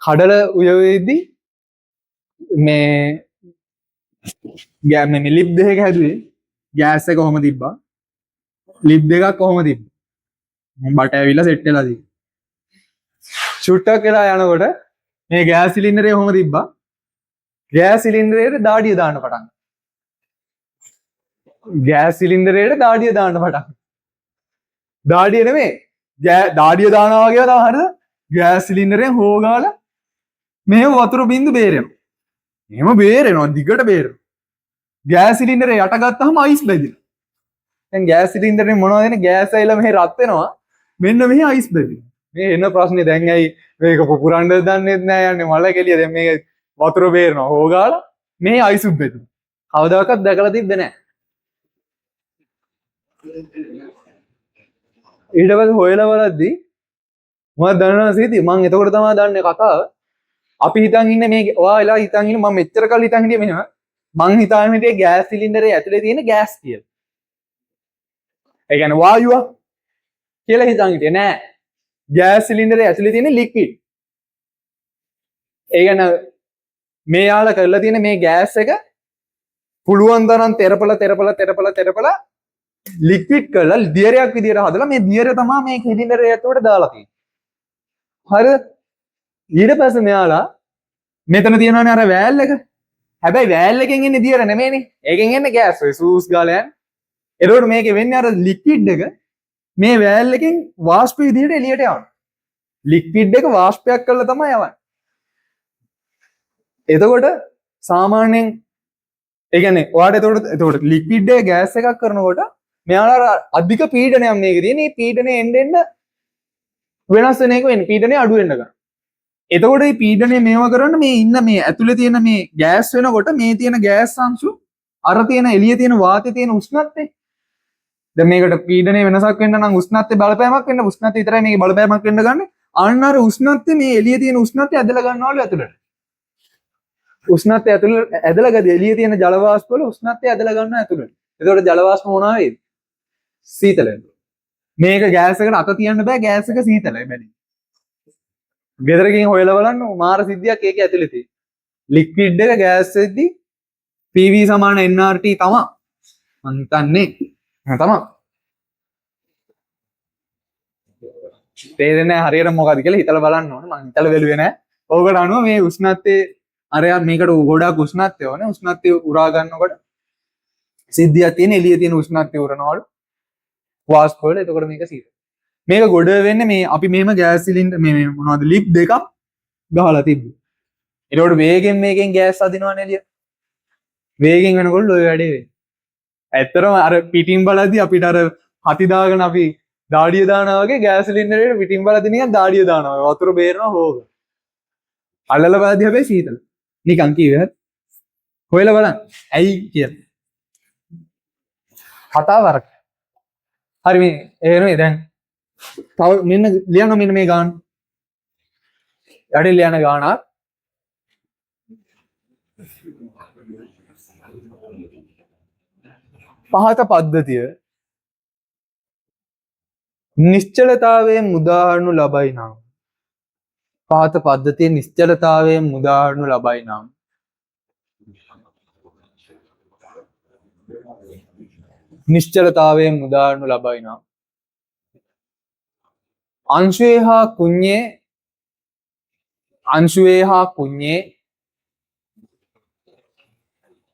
කඩල උයවෙද්දී මේ ලිප් දෙකක් හැදුවේ ගෑස් එක කොහොම තිබ්බා ලිප් දෙකක් කොහොම තිබ්බා මම බට ඇවිල්ලා සෙට් වෙලා තිබ්බා ෂුට්ටක් වෙලා යනකොට මේ ගෑස් සිලින්ඩරේ කොහොම තිබ්බා ගෑස් සිලින්ඩරේට දාඩිය දාන්න පටන් ගෑස් සිලින්ඩරේට දාඩිය දාන්න පටන් දාඩිය නෙමෙයි දාඩිය දානවා වගේ තමයි හරිද? ගෑස් සිලින්ඩරයෙන් හොගාලා මේ වතුර බින්දු බේරෙනවා. එහෙම බේරෙනවා දිගට බේරෙනවා. ගෑස් සිලින්ඩරේ යට ගත්තාම අයිස් බැඳිනවා. දැන් ගෑස් සිලින්ඩරේ මොනවද වෙන්නේ? ගෑස් ඇවිල්ලා මෙහෙ රත් වෙනවා. මෙන්න මෙහෙ අයිස් බැඳිනවා. මේ එන ප්‍රශ්නේ දැන් ඇයි මේක පුපුරන්න දන්නේ නැහැ යන්නේ මල කෙලිය. දැන් මේක වතුර බේරෙනවා හොගාලා මේ අයිස් බැඳිනවා. කවදාකවත් දැකලා තිබ්බේ නැහැ. ඊට පස්සේ හොයලා බලද්දි මම දන්නවා සීති මම එතකොට තමයි දන්නේ කතාව. අපි හිතන් ඉන්නේ මේ ඔයාලා හිතන් ඉන්නේ මම මෙච්චර කල් හිතන් හිටියේ මෙහෙම. මං හිතාගෙන හිටියේ ගෑස් සිලින්ඩරේ ඇතුලේ තියෙන ගෑස් කියලා. ඒ කියන්නේ වායුව කියලා හිතන් හිටියේ නෑ. ගෑස් සිලින්ඩරේ ඇතුලේ තියෙන ලික්විඩ්. ඒ කියන්නේ මේ යාලා කරලා තියෙන මේ ගෑස් එක පුළුවන් තරම් තෙරපලා ලික්විඩ් කරලා දියරයක් විදියට හදලා මේ දියර තමයි මේ සිලින්ඩරේ ඇතුලට දාලා තියෙන්නේ. හරිද? ඊට පස්සේ මෙයාලා මෙතන තියෙනවානේ අර වෑල් එක. හැබැයි වෑල් එකෙන් එන්නේ දියර නෙමෙයිනේ. ඒකෙන් එන්නේ ගෑස්. ඔය සූස් ගාලා යන්නේ. එතකොට මේකේ වෙන්නේ අර ලික්විඩ් එක මේ වෑල් එකෙන් වාෂ්ප විදියට එළියට යවනවා. ලික්විඩ් එක වාෂ්පයක් කරලා තමයි යවන්නේ. එතකොට සාමාන්‍යයෙන් ඒ කියන්නේ ඔයාලට එතකොට ලික්විඩ් එක ගෑස් එකක් කරනකොට මෙයාලා අධික පීඩනයක් මේකේ තියෙන. මේ පීඩනය එන්න වෙනස් වෙන එක වෙන්නේ. පීඩනය අඩු වෙන්න ගන්න. එතකොට මේ පීඩනය මේව කරන්න මේ ඉන්න මේ ඇතුලේ තියෙන මේ ගෑස් වෙනකොට මේ තියෙන ගෑස් අංශු අර තියෙන එළියේ තියෙන වාතයේ තියෙන උෂ්ණත්වය දැන් මේකට පීඩනය වෙනසක් වෙන්න නම් උෂ්ණත්වයේ බලපෑමක් වෙන්න උෂ්ණත්වය විතරයි මේකේ බලපෑමක් වෙන්න ගන්න. අන්න අර උෂ්ණත්වය මේ එළියේ තියෙන උෂ්ණත්වය ඇදලා ගන්නවලු ඇතුලට. උෂ්ණත්වය ඇතුලට ඇදලා ගදී එළියේ තියෙන ජල වාෂ්ප වල උෂ්ණත්වය ඇදලා ගන්නවා ඇතුලට. එතකොට ජල වාෂ්ප මොනවා වෙයිද? සීතල වෙනවා. මේක ගෑස් එකට අත තියන්න බෑ ගෑස් එක සීතලයි බැරි. ගෙදරකින් හොයලා බලන්න මාර සිද්ධියක් ඒකේ ඇතුලේ තියෙන. ලික්විඩ් එක ගෑස් වෙද්දි PV සමාන nRT තමයි. මං හිතන්නේ තමයි. තේරෙන්නේ නැහැ හරියට මොකද්ද කියලා හිතලා බලන්න ඕනේ. මං හිතලා බැලුවේ නැහැ. ඕකට අනුව මේ උෂ්ණත්වයේ අරයා මේකට ගොඩක් උෂ්ණත්වය ඕනේ. උෂ්ණත්වය උරා ගන්නකොට සිද්ධියක් තියෙන එළියේ තියෙන උෂ්ණත්වය උරනවලු. වාෂ්ප වල එතකොට මේක සීතල. මේක ගොඩ වෙන්නේ මේ අපි මෙහෙම ගෑස් සිලින්ඩර් මේ මොනවද ලිප් දෙකක් ගහලා තිබ්බේ. ඒකට වේගෙන් මේකෙන් ගෑස් අදිනවනේ එළිය. වේගෙන් වෙනකොට ඔය වැඩේ වෙන්නේ. ඇත්තටම අර පිටින් බලද්දි අපිට අර හති දාගෙන අපි දාඩිය දානවා වගේ ගෑස් සිලින්ඩරේට පිටින් බලද්දි නිකන් දාඩිය දානවා. වතුර බේරනවා හොග. අල්ලලා බලද්දි හැබැයි සීතල. නිකන් කිව්වේ හරි. හොයලා බලන්න. ඇයි කියලා. කතාවරක්. හරි මේ එහෙනේ දැන් තව මෙන්න ලියන්න මෙන්න මේ ගාන. යටින් ලියන ගානක් පහත පද්ධතිය නිශ්චලතාවයෙන් මුදාහරනු ලබයි නම් පහත පද්ධතිය නිශ්චලතාවයෙන් මුදාහරනු ලබයි නම් නිශ්චලතාවයෙන් මුදාහරනු ලබයි නම් अंशुये हा कुञ्ञे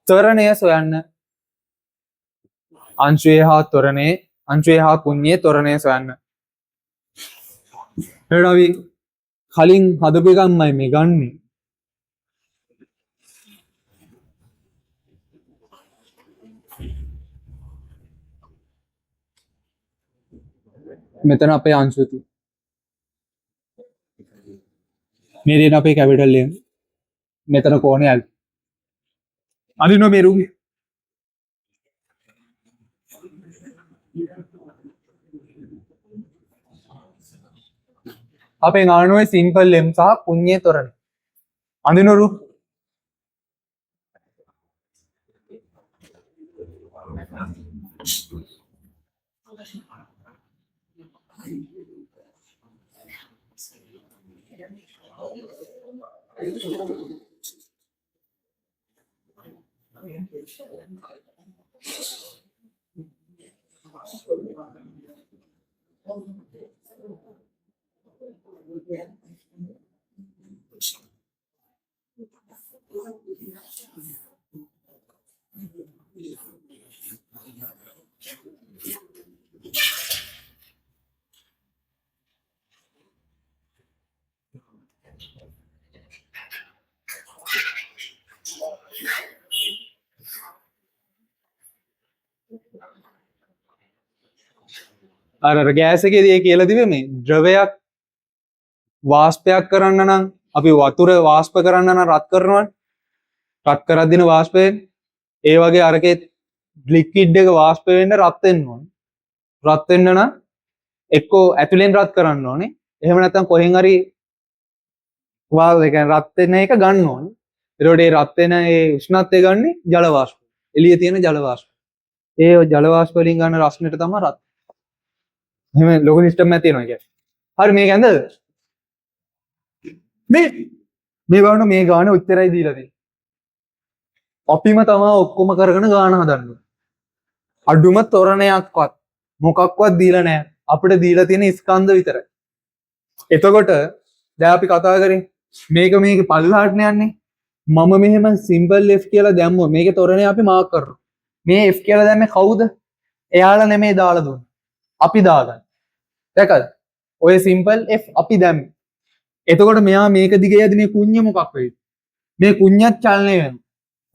त्वरणे सोयन्न अंशुये हा कुञ्ञे त्वरणे सोयन्न එඩවි කලින් හදපු එකක්මයි මේ ගන්නේ. මෙතන අපේ අංශු තියෙනවා. මේ දෙන අපේ කැපිටල් එක. මෙතන කෝණය ඇල්. අදිනෝ මේ රූපේ. අපේ අණුවේ සිම්පල් m සහ කුඤ්ඤේ තොරණ. අදිනෝ රූප. අර ගෑස් එකේදී කියලා දිවේ මේ ද්‍රවයක් වාෂ්පයක් කරන්න නම් අපි වතුර වාෂ්ප කරන්න නම් රත් කරනවනේ. රත් කරද්දින වාෂ්පයෙන් ඒ වගේ අරකේ ලික්විඩ් එක වාෂ්ප වෙන්න රත් වෙන්න ඕනේ. රත් වෙන්න නම් එක්කෝ ඇතුලෙන් රත් කරන්න ඕනේ. එහෙම නැත්නම් කොහෙන් හරි ඒ කියන්නේ රත් වෙන එක ගන්න ඕනේ. ඒකට ඒ රත් වෙන ඒ උෂ්ණත්වය ගන්න ජල වාෂ්ප. එළියේ තියෙන ජල වාෂ්ප. ඒ ජල වාෂ්ප වලින් ගන්න රස්නෙට තමයි රත්. එහෙම ලොකු සිස්ටම් එකක් තියෙනවා කියන්නේ. හරි මේක ඇඳද? මේ බලන්න මේ ගාන උත්තරයි දීලා තියෙන්නේ. අපිම තමයි ඔක්කොම කරගෙන ගාන හදන්නේ. අඩුම තොරණයක්වත් මොකක්වත් දීලා නැහැ. අපිට දීලා තියෙන ස්කන්ධ විතරයි. එතකොට දැන් අපි කතා කරේ මේකේ පල්ලහාට යන්නේ. මම මෙහෙම සිම්පල් F කියලා දැම්මොත් මේකේ තොරණේ අපි මාක් කරනවා. මේ F කියලා දැම්මේ කවුද? එයාලා නෙමෙයි දාලා දුන්නේ. අපි දාගන්න. දැකද? ඔය සිම්පල් F අපි දැම්මේ. එතකොට මෙයා මේක දිගේ යද්දි මේ කුඤ්ඤ මොකක් වෙයිද? මේ කුඤ්ඤත් චලනය වෙනවා.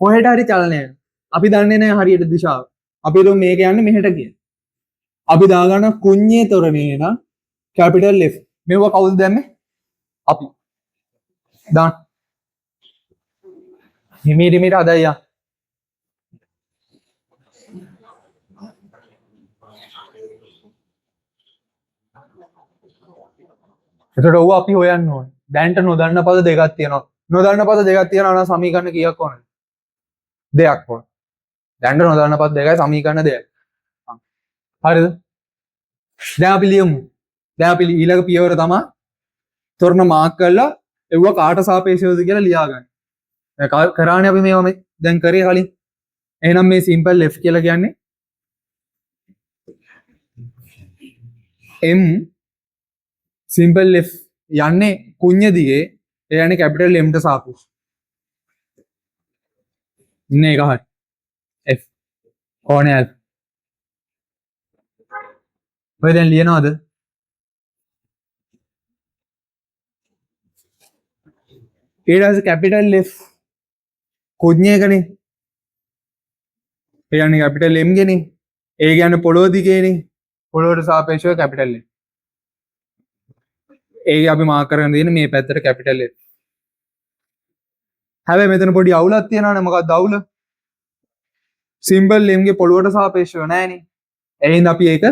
කොහෙට හරි චලනය වෙනවා. අපි දන්නේ නැහැ හරියට දිශාව. අපි හිතුව මේක යන්නේ මෙහෙට කියලා. අපි දාගන්න කුඤ්ඤේ තොරණේ න කැපිටල් F. මේව කවුද දැම්මේ? අපි. දාන්න. හිමීරිමිට අදයියා. එතකොට ඔව් අපි හොයන්න ඕනේ. දැන්ට නොදන්න පද දෙකක් තියෙනවා. නොදන්න පද දෙකක් තියෙනවා නම් සමීකරණ කීයක් ඕනද? දෙකක් ඕන. දැන්ට නොදන්න පද දෙකයි සමීකරණ දෙකයි. හරිද? දැන් අපි ලියමු. දැන් අපි ඊළඟ පියවර තමයි තොරණ මාක් කරලා එව්ව කාට සාපේක්ෂවද කියලා ලියාගන්න. දැන් කරානේ අපි මේවා දැන් කරේ කලින්. එහෙනම් මේ සිම්පල් F කියලා කියන්නේ M සිම්පල් F යන්නේ කුඤ්ඤ දිගේ ඒ යන්නේ කැපිටල් M ට සාපේක්ෂව. ඉන්නේ එක හරි. F ඕනේ අල්ෆා. ඔය දැන් ලියනවද? ඊට පස්සේ කැපිටල් F කුඤ්ඤයකනේ. ඒ යන්නේ කැපිටල් M ගෙනේ. ඒ කියන්නේ පොළොව දිගේනේ. පොළොවට සාපේක්ෂව කැපිටල් M. ඒක අපි මාක් කරගෙන තියෙන මේ පැත්තට කැපිටල් F. හැබැයි මෙතන පොඩි අවුලක් තියෙනවානේ. මොකක්ද අවුල? සිම්බල් M ගේ පොළොවට සාපේක්ෂව නැහැනේ. එහෙනම් අපි ඒක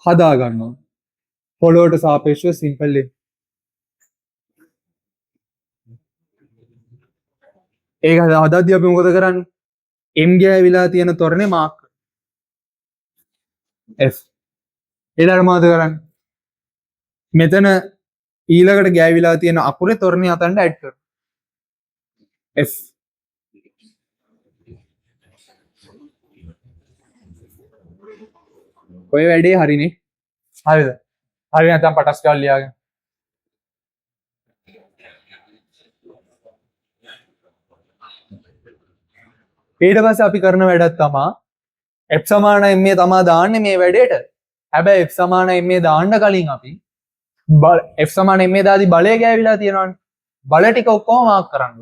හදා ගන්නවා. පොළොවට සාපේක්ෂව සිම්පල් M. ඒක හදද්දී අපි මොකද කරන්නේ? M ගෑවිලා තියෙන තොරණේ මාක් කරනවා. F. ඊළඟට මොකද කරන්නේ? මෙතන ඊළඟට ගෑවිලා තියෙන අකුරේ තොරණේ අතන්ට ඇඩ් කරනවා. F. ඔය වැඩේ හරිනේ. හරිද? හරි නැත්නම් පටස් ගාලා ලියාගෙන. ඊට පස්සේ අපි කරන වැඩක් තමයි f සමාන ma තමයි දාන්නේ මේ වැඩේට. හැබැයි f සමාන ma දාන්න කලින් අපි f සමාන ma දාදී බලය ගෑවිලා තියෙනවනේ. බල ටික ඔක්කොම මාක් කරන්න.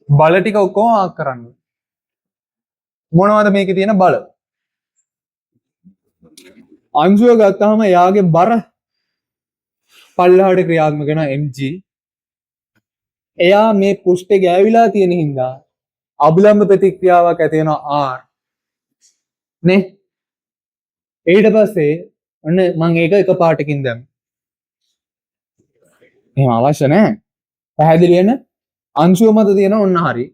බල ටික ඔක්කොම මාක් කරන්න. මොනවද මේකේ තියෙන බල? අංශුව ගත්තාම එයාගේ බර පල්ලහාට ක්‍රියාත්මක වෙන mg. එයා මේ පෘෂ්ඨේ ගෑවිලා තියෙන හින්දා අභිලම්බ ප්‍රතික්‍රියාවක් ඇති වෙනවා R නේ. ඊට පස්සේ ඔන්න මම ඒක එක පාටකින් දැම්මා. එහෙම අවශ්‍ය නැහැ. පැහැදිලි වෙන අංශුව මත තියෙන ඔන්න හරි.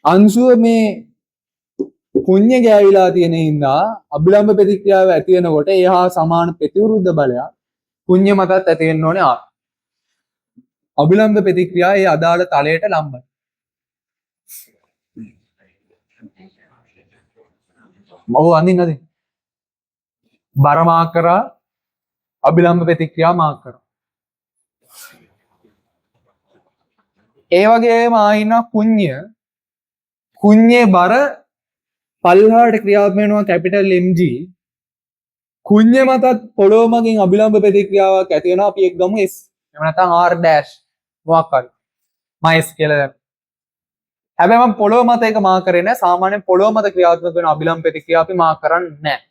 අංශුව මේ කුඤ්ඤ ගෑවිලා තියෙන හින්දා අභිලම්බ ප්‍රතික්‍රියාව ඇති වෙනකොට එහා සමාන ප්‍රතිවිරුද්ධ බලයක් කුඤ්ඤ මතත් ඇති වෙන්න ඕනේ R. අභිලම්බ ප්‍රතික්‍රියාව ඒ අදාළ තලයට ලම්බයි. ඔව් අඳින්නද? බර මාක් කරා අභිලම්බ ප්‍රතික්‍රියා මාක් කරා. ඒ වගේම ආයින කුඤ්ඤේ බර පල්ලහාට ක්‍රියාත්මක වෙනවා කැපිටල් mg. කුඤ්ඤ මතත් පොළොව මගින් අභිලම්බ ප්‍රතික්‍රියාවක් ඇති වෙනවා. අපි එක් ගමු s. එහෙම නැත්නම් r dash මොකක් හරි. මම s කියලා දැම්මා. හැබැයි මම පොළොව මත එක මාක් කරේ නැහැ. සාමාන්‍යයෙන් පොළොව මත ක්‍රියාත්මක වෙන අභිලම්බ ප්‍රතික්‍රියාව අපි මාක් කරන්නේ නැහැ.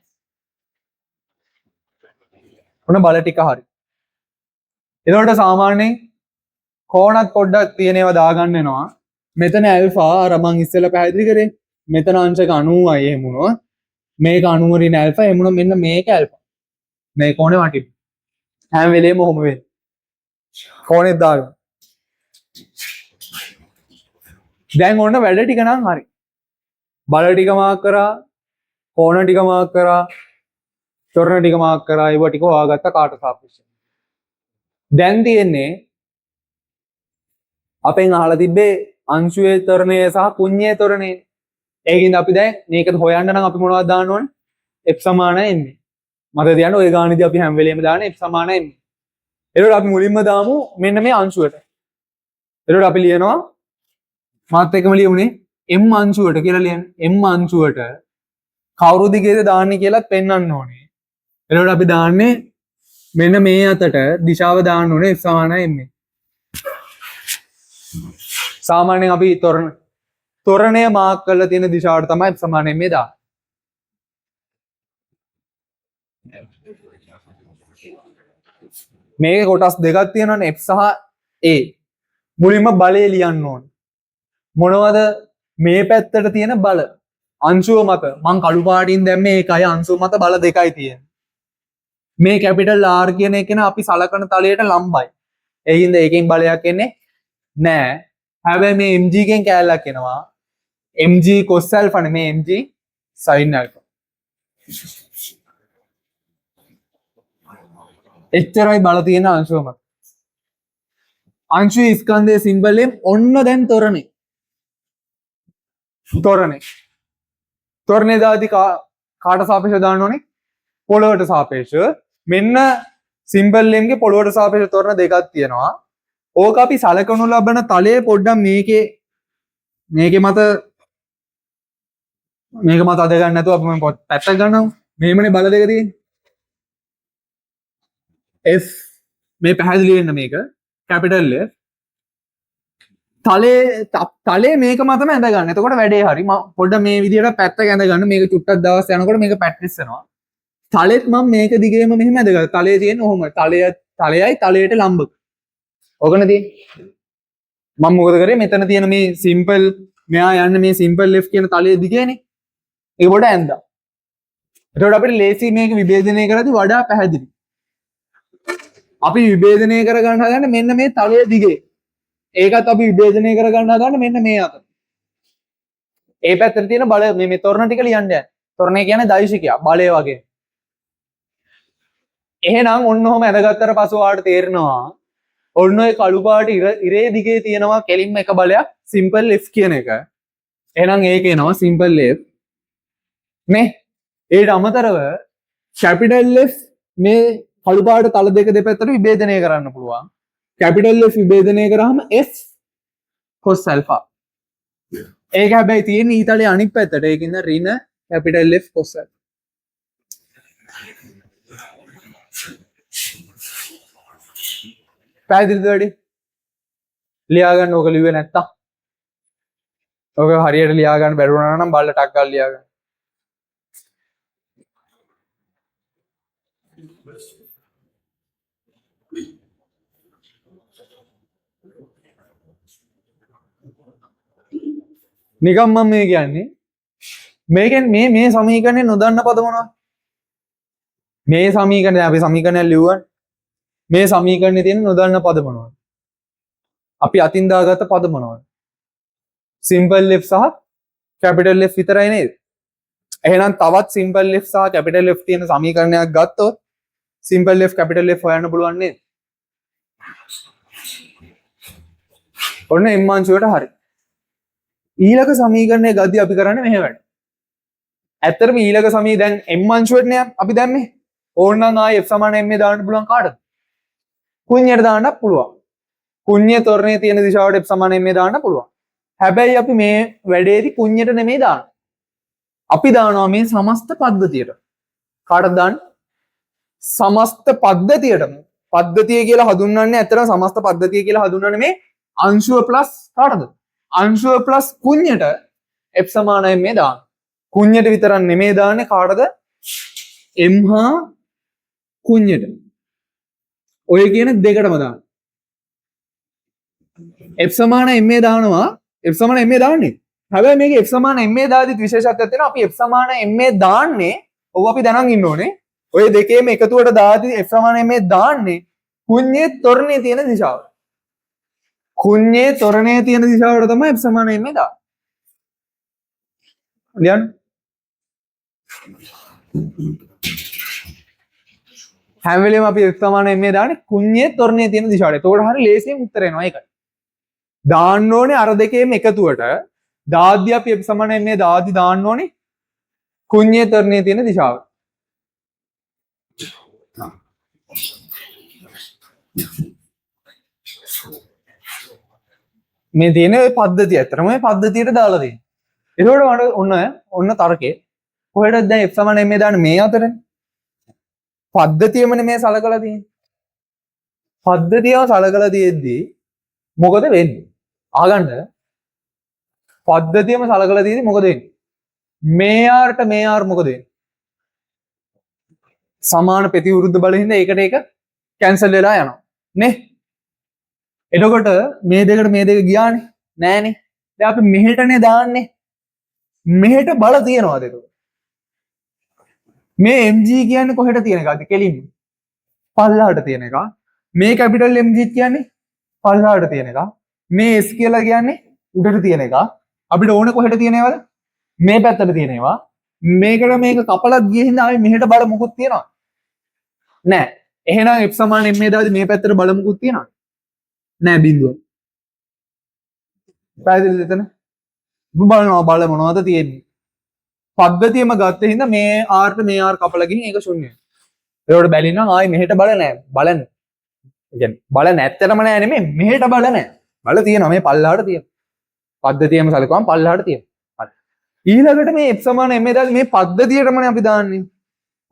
ඔන්න බල ටික හරි. එතකොට සාමාන්‍යයෙන් කෝණත් පොඩ්ඩක් තියෙනවා දාගන්න වෙනවා. මෙතන ඇල්ෆා අර මං ඉස්සෙල්ලා පැහැදිලි කරේ. මෙතන අංශක 90යි එහෙම වුණොත් මේක 90 රින් ඇල්ෆා එහෙම වුණොත් මෙන්න මේක ඇල්ෆා. මේ කෝණේ වටින්. හැම වෙලේම ඔහොම වෙන්නේ. කෝණෙත් දාගන්න. දැන් ඔන්න වැඩ ටික නම් හරි. බල ටික මාක් කරා, කෝණ ටික මාක් කරා, තොරණ ටික මාක් කරා, ඒව ටික හොයාගත්ත කාට සාපේක්ෂව. දැන් තියෙන්නේ අපෙන් අහලා තිබ්බේ අංශුවේ ත්වරණය සහ කුඤ්ඤයේ ත්වරණය. ඒකින්ද අපි දැන් මේක හොයන්න නම් අපි මොනවද දාන්න ඕනේ? f සමාන m. මතක තියාගන්න ඔය ගානේදී අපි හැම වෙලේම දාන්නේ f සමාන m. එතකොට අපි මුලින්ම දාමු මෙන්න මේ අංශුවට. එතකොට අපි ලියනවා මාත් එක්කම ලියමුනේ m අංශුවට කියලා ලියන්න. m අංශුවට කවුරු දිගේද දාන්නේ කියලා පෙන්වන්න ඕනේ. එතකොට අපි දාන්නේ මෙන්න මේ අතට දිශාව දාන්න ඕනේ f සමාන m. සාමාන්‍යයෙන් අපි තොරණය මාක් කරලා තියෙන දිශාවට තමයි f සමාන m දාන්නේ. මේක කොටස් දෙකක් තියෙනවනේ f සහ a. මුලින්ම බලය ලියන්න ඕනේ. මොනවද මේ පැත්තට තියෙන බල? අංශුව මත මං කළු පාටින් දැම්මේ ඒකයි අංශුව මත බල දෙකයි තියෙන්නේ. මේ කැපිටල් R කියන එක නේ අපි සලකන තලයට ලම්බයි. ඒ හින්දා ඒකෙන් බලයක් එන්නේ නෑ. හැබැයි මේ mg කෙන් කැලලක් එනවා. mg cos alpha නේ මේ mg sin alpha. එච්චරයි බල තියෙන අංශුව මත. අංශුවේ ස්කන්ධයේ සිම්බල් M ඔන්න දැන් තොරණේ. තොරණේ දාදී කාට සාපේක්ෂව දාන්න ඕනේ? පොළවට සාපේක්ෂව. මෙන්න සිම්බල් M ගේ පොළවට සාපේක්ෂව තොරණ දෙකක් තියෙනවා. ඕක අපි සලකනු ලබන තලයේ පොඩ්ඩක් මේකේ මත අද ගන්න නැතුව අපි මම පැත්තක් ගන්නවා. මෙහෙමනේ බල දෙක තියෙන්නේ. F මේ පැහැදිලි වෙන්න මේක කැපිටල් F තලයේ මේක මතම ඇඳ ගන්න. එතකොට වැඩේ හරි. මම පොඩ්ඩක් මේ විදිහට පැත්තක ඇඳ ගන්න. මේක චුට්ටක් දවස් යනකොට මේක පැට්‍රිස් වෙනවා. තලෙත් මම මේක දිගේම මෙහෙම ඇඳගත්තා. තලයේ තියෙන ඔහොම. තලයයි තලයට ලම්බ. ඕකනේ තියෙන්නේ. මම මොකද කරේ? මෙතන තියෙන මේ සිම්පල් මෙයා යන්නේ මේ සිම්පල් F කියන තලයේ දිගේනේ. ඒක පොඩ ඇඳා. එතකොට අපිට ලේසි මේක විභේදනය කරද්දී වඩා පැහැදිලි. අපි විභේදනය කරගන්න හදන්නේ මෙන්න මේ තලයේ දිගේ. ඒකත් අපි විභේදනය කරගන්න හදන්නේ මෙන්න මේ අතට. ඒ පැත්තට තියෙන බල මේ තොරණ ටික ලියන්න යන්නේ. තොරණේ කියන්නේ දෛශිකය බලය වගේ. එහෙනම් ඔන්න ඔහම ඇඳගත්තට පස්සේ ඔයාලට තේරෙනවා ඔන්න ඔය කළු පාට ඉරේ දිගේ තියෙනවා කෙලින්ම එක බලයක් සිම්පල් F කියන එක. එහෙනම් ඒක එනවා සිම්පල් F. නේ? ඊට අමතරව කැපිටල් F මේ කළු පාට තල දෙක දෙපැත්තට විභේදනය කරන්න පුළුවන්. කැපිටල් F විභේදනය කරාම F cos alpha. ඒක හැබැයි තියෙන්නේ ඊතලයේ අනිත් පැත්තට. ඒකින්ද ඍණ කැපිටල් F cos alpha. පැහැදිලිද වැඩි? ලියා ගන්න ඕක ලිව්වේ නැත්තම්. ඕක හරියට ලියා ගන්න බැරි වුණා නම් බල්ල ටක් ගාලා ලියා ගන්න. නිකම් මම මේ කියන්නේ මේකෙන් මේ සමීකරණය නොදන්න පද මොනවද? මේ සමීකරණය අපි සමීකරණයක් ලිව්වා. මේ සමීකරණේ තියෙන නොදන්න පද මොනවද? අපි අතින් දාගත්ත පද මොනවද? සිම්පල් F සහ කැපිටල් F විතරයි නේද? එහෙනම් තවත් සිම්පල් F සහ කැපිටල් F තියෙන සමීකරණයක් ගත්තොත් සිම්පල් F කැපිටල් F හොයන්න පුළුවන් නේද? ඔන්න m අංශුවට හරි. ඊළඟ සමීකරණය ගද්දී අපි කරන්නේ මෙහෙම වැඩ. ඇත්තටම ඊළඟ සමී දැන් m අංශුවටනේ අපි දැම්මේ. ඕනනම් ආයේ f සමාන m දාන්න පුළුවන් කාටද? කුඤ්ඤයට දාන්නත් පුළුවන්. කුඤ්ඤ තොරණේ තියෙන දිශාවට f සමාන m දාන්න පුළුවන්. හැබැයි අපි මේ වැඩේදී කුඤ්ඤයට නෙමෙයි දාන්නේ. අපි දානවා මේ සමස්ත පද්ධතියට. කාටද දාන්නේ? සමස්ත පද්ධතියටම. පද්ධතිය කියලා හඳුන්වන්නේ ඇත්තටම සමස්ත පද්ධතිය කියලා හඳුන්වන්නේ මේ අංශුව ප්ලස් කාටද? අංශුව ප්ලස් කුඤ්ඤයට f සමාන m දාන්න. කුඤ්ඤයට විතරක් නෙමෙයි දාන්නේ කාටද? m හා කුඤ්ඤයට. ඔය කියන දෙකටම දාන්න. f සමාන ma දානවා. f සමාන ma දාන්නේ. හැබැයි මේක f සමාන ma දාදිත් විශේෂත්වයක් තියෙනවා. අපි f සමාන ma දාන්නේ ඔව් අපි දැනන් ඉන්න ඕනේ. ඔය දෙකේම එකතුවට දාදි f සමාන ma දාන්නේ කුඤ්ඤේ තොරණේ තියෙන දිශාවට. කුඤ්ඤේ තොරණේ තියෙන දිශාවට තමයි f සමාන ma දාන්නේ. ලියන්න. හැම වෙලේම අපි f සමාන ma දාන්නේ කුඤ්ඤේ තොරණේ තියෙන දිශාවට. එතකොට හරිය ලේසියෙන් උත්තර එනවා ඒකයි. දාන්න ඕනේ අර දෙකේම එකතුවට. දාද්දි අපි f සමාන ma දාද්දි දාන්න ඕනේ කුඤ්ඤේ තොරණේ තියෙන දිශාවට. මේ තියෙන ඔය පද්ධතිය ඇත්තටම මේ පද්ධතියට දාලා තියෙනවා. ඒකෝට ඔන්න තර්කේ කොහෙටද දැන් f සමාන ma දාන්නේ මේ අතරනේ. පද්ධතියමනේ මේ සලකලා තියෙන්නේ. පද්ධතියව සලකලා තියෙද්දී මොකද වෙන්නේ? ආගන්න පද්ධතියම සලකලා තියෙද්දී මොකද වෙන්නේ? මේ r මොකද වෙන්නේ? සමාන ප්‍රතිවිරුද්ධ බල හින්දා ඒකට ඒක කැන්සල් වෙලා යනවා නේ. එතකොට මේ දෙකට මේ දෙක ගියානේ නෑනේ. දැන් අපි මෙහෙටනේ දාන්නේ. මෙහෙට බල තියනවාද ඒක? මේ mg කියන්නේ කොහෙට තියෙන එකද? කෙලින්ම පල්ලහට තියෙන එක. මේ කැපිටල් mg කියන්නේ පල්ලහට තියෙන එක. මේ s කියලා කියන්නේ උඩට තියෙන එක. අපිට ඕනේ කොහෙට තියෙනවද? මේ පැත්තට තියෙනවා. මේකට මේක කපලා ගිය හින්දා ආයේ මෙහෙට බල මුකුත් තියනවා නෑ. එහෙනම් f සමාන m දාදී මේ පැත්තට බල මුකුත් තියනවා නෑ බිඳුව. පැහැදිලිද එතන? බලනවා බල මොනවද තියෙන්නේ. පද්ධතියම ගත්ත හින්දා මේ r ට මේ r කපලා ගිහින් ඒක ශුන්‍යයි. ඒකට බැලින්නම් ආයේ මෙහෙට බල නෑ. බලන්න. කියන්නේ බල නැත්තරම නෑ නෙමෙයි මෙහෙට බල නෑ. බල තියෙනවා මේ පල්ලහට තියෙනවා. පද්ධතියම සලකුවම පල්ලහට තියෙනවා. ඊළඟට මේ f සමාන m දාලා මේ පද්ධතියටමනේ අපි දාන්නේ.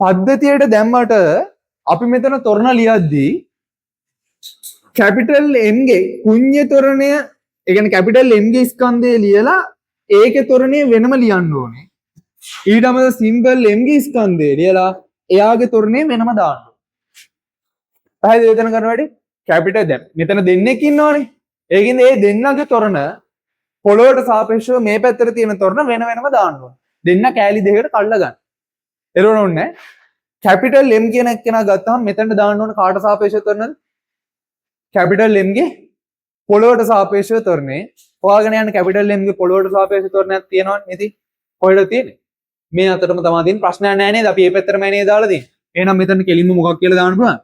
පද්ධතියට දැම්මට අපි මෙතන තොරණ ලියද්දී කැපිටල් m ගේ කුඤ්ඤ තොරණය, ඒ කියන්නේ කැපිටල් m ගේ ස්කන්ධය ලියලා ඒකේ තොරණය වෙනම ලියන්න ඕනේ. ඊට අමතරව සිම්බල් m ගේ ස්කන්ධය ලියලා එයාගේ තොරණය වෙනම දාන්න ඕනේ. පැහැදිලිද එතන කරන වැඩේ? කැපිටල් දැන් මෙතන දෙන්නෙක් ඉන්නවනේ. ඒකින්ද මේ දෙන්නගේ තොරණ පොළොවට සාපේක්ෂව මේ පැත්තට තියෙන තොරණ වෙන වෙනම දාන්න ඕනේ. දෙන්න කෑලි දෙකකට කල්ලා ගන්න. එතකොට ඕනේ කැපිටල් M කියන එක්කෙනා ගත්තාම මෙතනට දාන්න ඕන කාට සාපේක්ෂව තොරණද? කැපිටල් M ගේ පොළොවට සාපේක්ෂව තොරණේ. හොයාගෙන යන්න කැපිටල් M ගේ පොළොවට සාපේක්ෂව තොරණයක් තියෙනවනේ ඉතින්. කොහෙද තියෙන්නේ? මේ අතරම තමයි තියෙන ප්‍රශ්නයක් නැහැ නේද? අපි මේ පැත්තටම නේද දාලා තියෙන්නේ. එහෙනම් මෙතන කෙලින්ම මොකක් කියලා දාන්න පුළුවන්?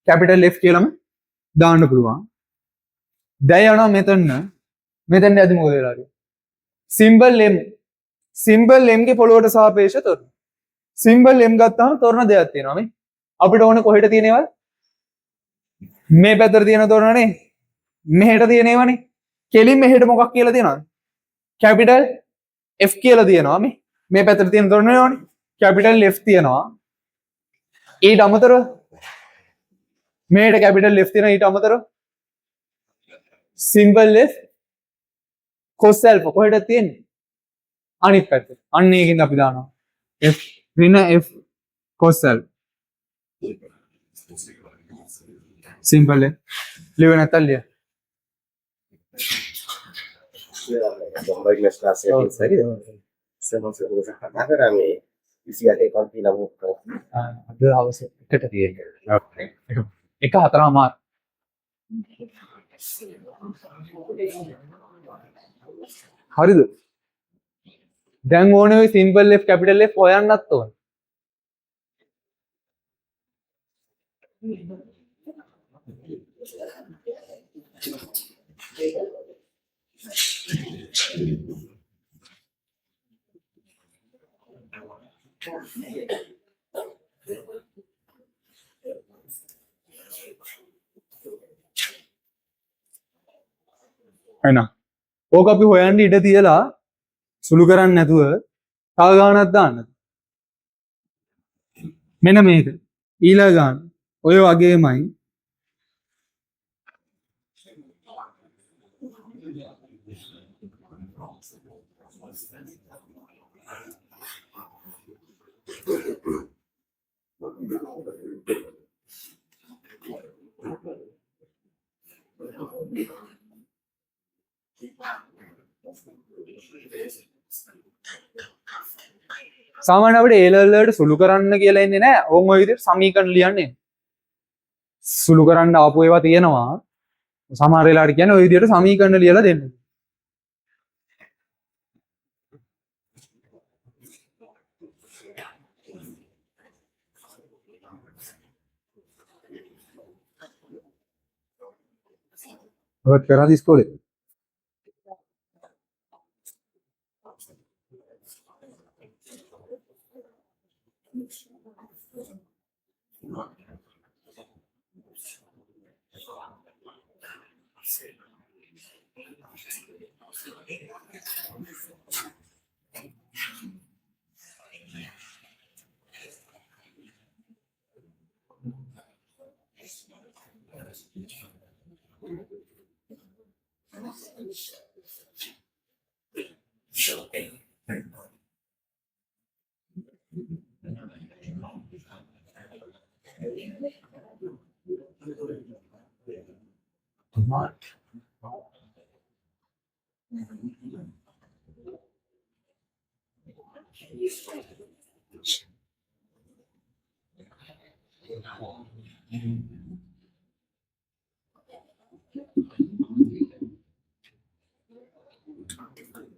කැපිටල් F කියලාම දාන්න පුළුවන්. දැන් යනවා මෙතන ඇති මොකද වෙලා තියෙන්නේ? සිම්බල් M ගේ පොළොවට සාපේක්ෂව තොරණ. සිම්බල් M ගත්තාම තොරණ දෙකක් තියෙනවා මේ. අපිට ඕනේ කොහෙට තියෙනවද? මේ පැත්තට තියෙන තොරණනේ. මෙහෙට තියෙනවනේ. කෙලින් මෙහෙට මොකක් කියලා තියෙනවද? කැපිටල් F කියලා තියෙනවා මේ. මේ පැත්තට තියෙන තොරණේවනේ. කැපිටල් F තියෙනවා. ඊට අමතරව මෙහෙට කැපිටල් F තියෙනවා. ඊට අමතරව සිම්බල් F cos alpha කොහෙටද තියෙන්නේ? අනිත් පැත්තට. අන්න ඒකින්ද අපි දානවා F ඍණ F cos alpha. සිම්පල් නේ. ලියව නැත්තම් ලිය. Baik class ya sari sama sama sama rame isi ada konti lamu අද හවස එකට තියෙන්නේ. එක හතරමාර. හරිද? දැන් ඕනේ ඔය සිම්පල් F කැපිටල් F හොයන්නත් ඕනේ. එහෙනම් ඕක අපි හොයන්න ඉඩ තියලා සුළු කරන්නේ නැතුව තව ගානක් දාන්න. මෙන්න මේක. ඊළඟ ගාන. ඔය වගේමයි සාමාන්‍ය අපිට A level වලට සුළු කරන්න කියලා ඉන්නේ නැහැ. ඕන් ඔය විදිහට සමීකරණ ලියන්නේ. සුළු කරන්න ආපු ඒවා තියෙනවා. සමහර වෙලාවට කියන්නේ ඔය විදිහට සමීකරණ ලියලා දෙන්න. ඔයත් කරාද ඉස්කෝලේ?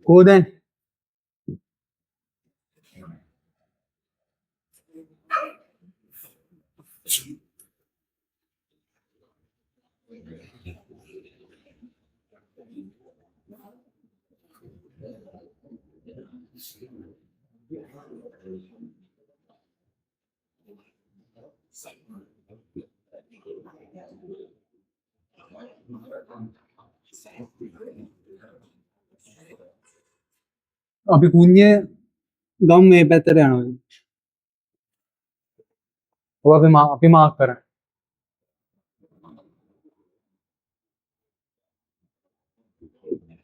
කො දැන්? අපි කුඤ්ඤ ගම් මේ පැත්තට යනවා. ඔය අපි මාක් කරා.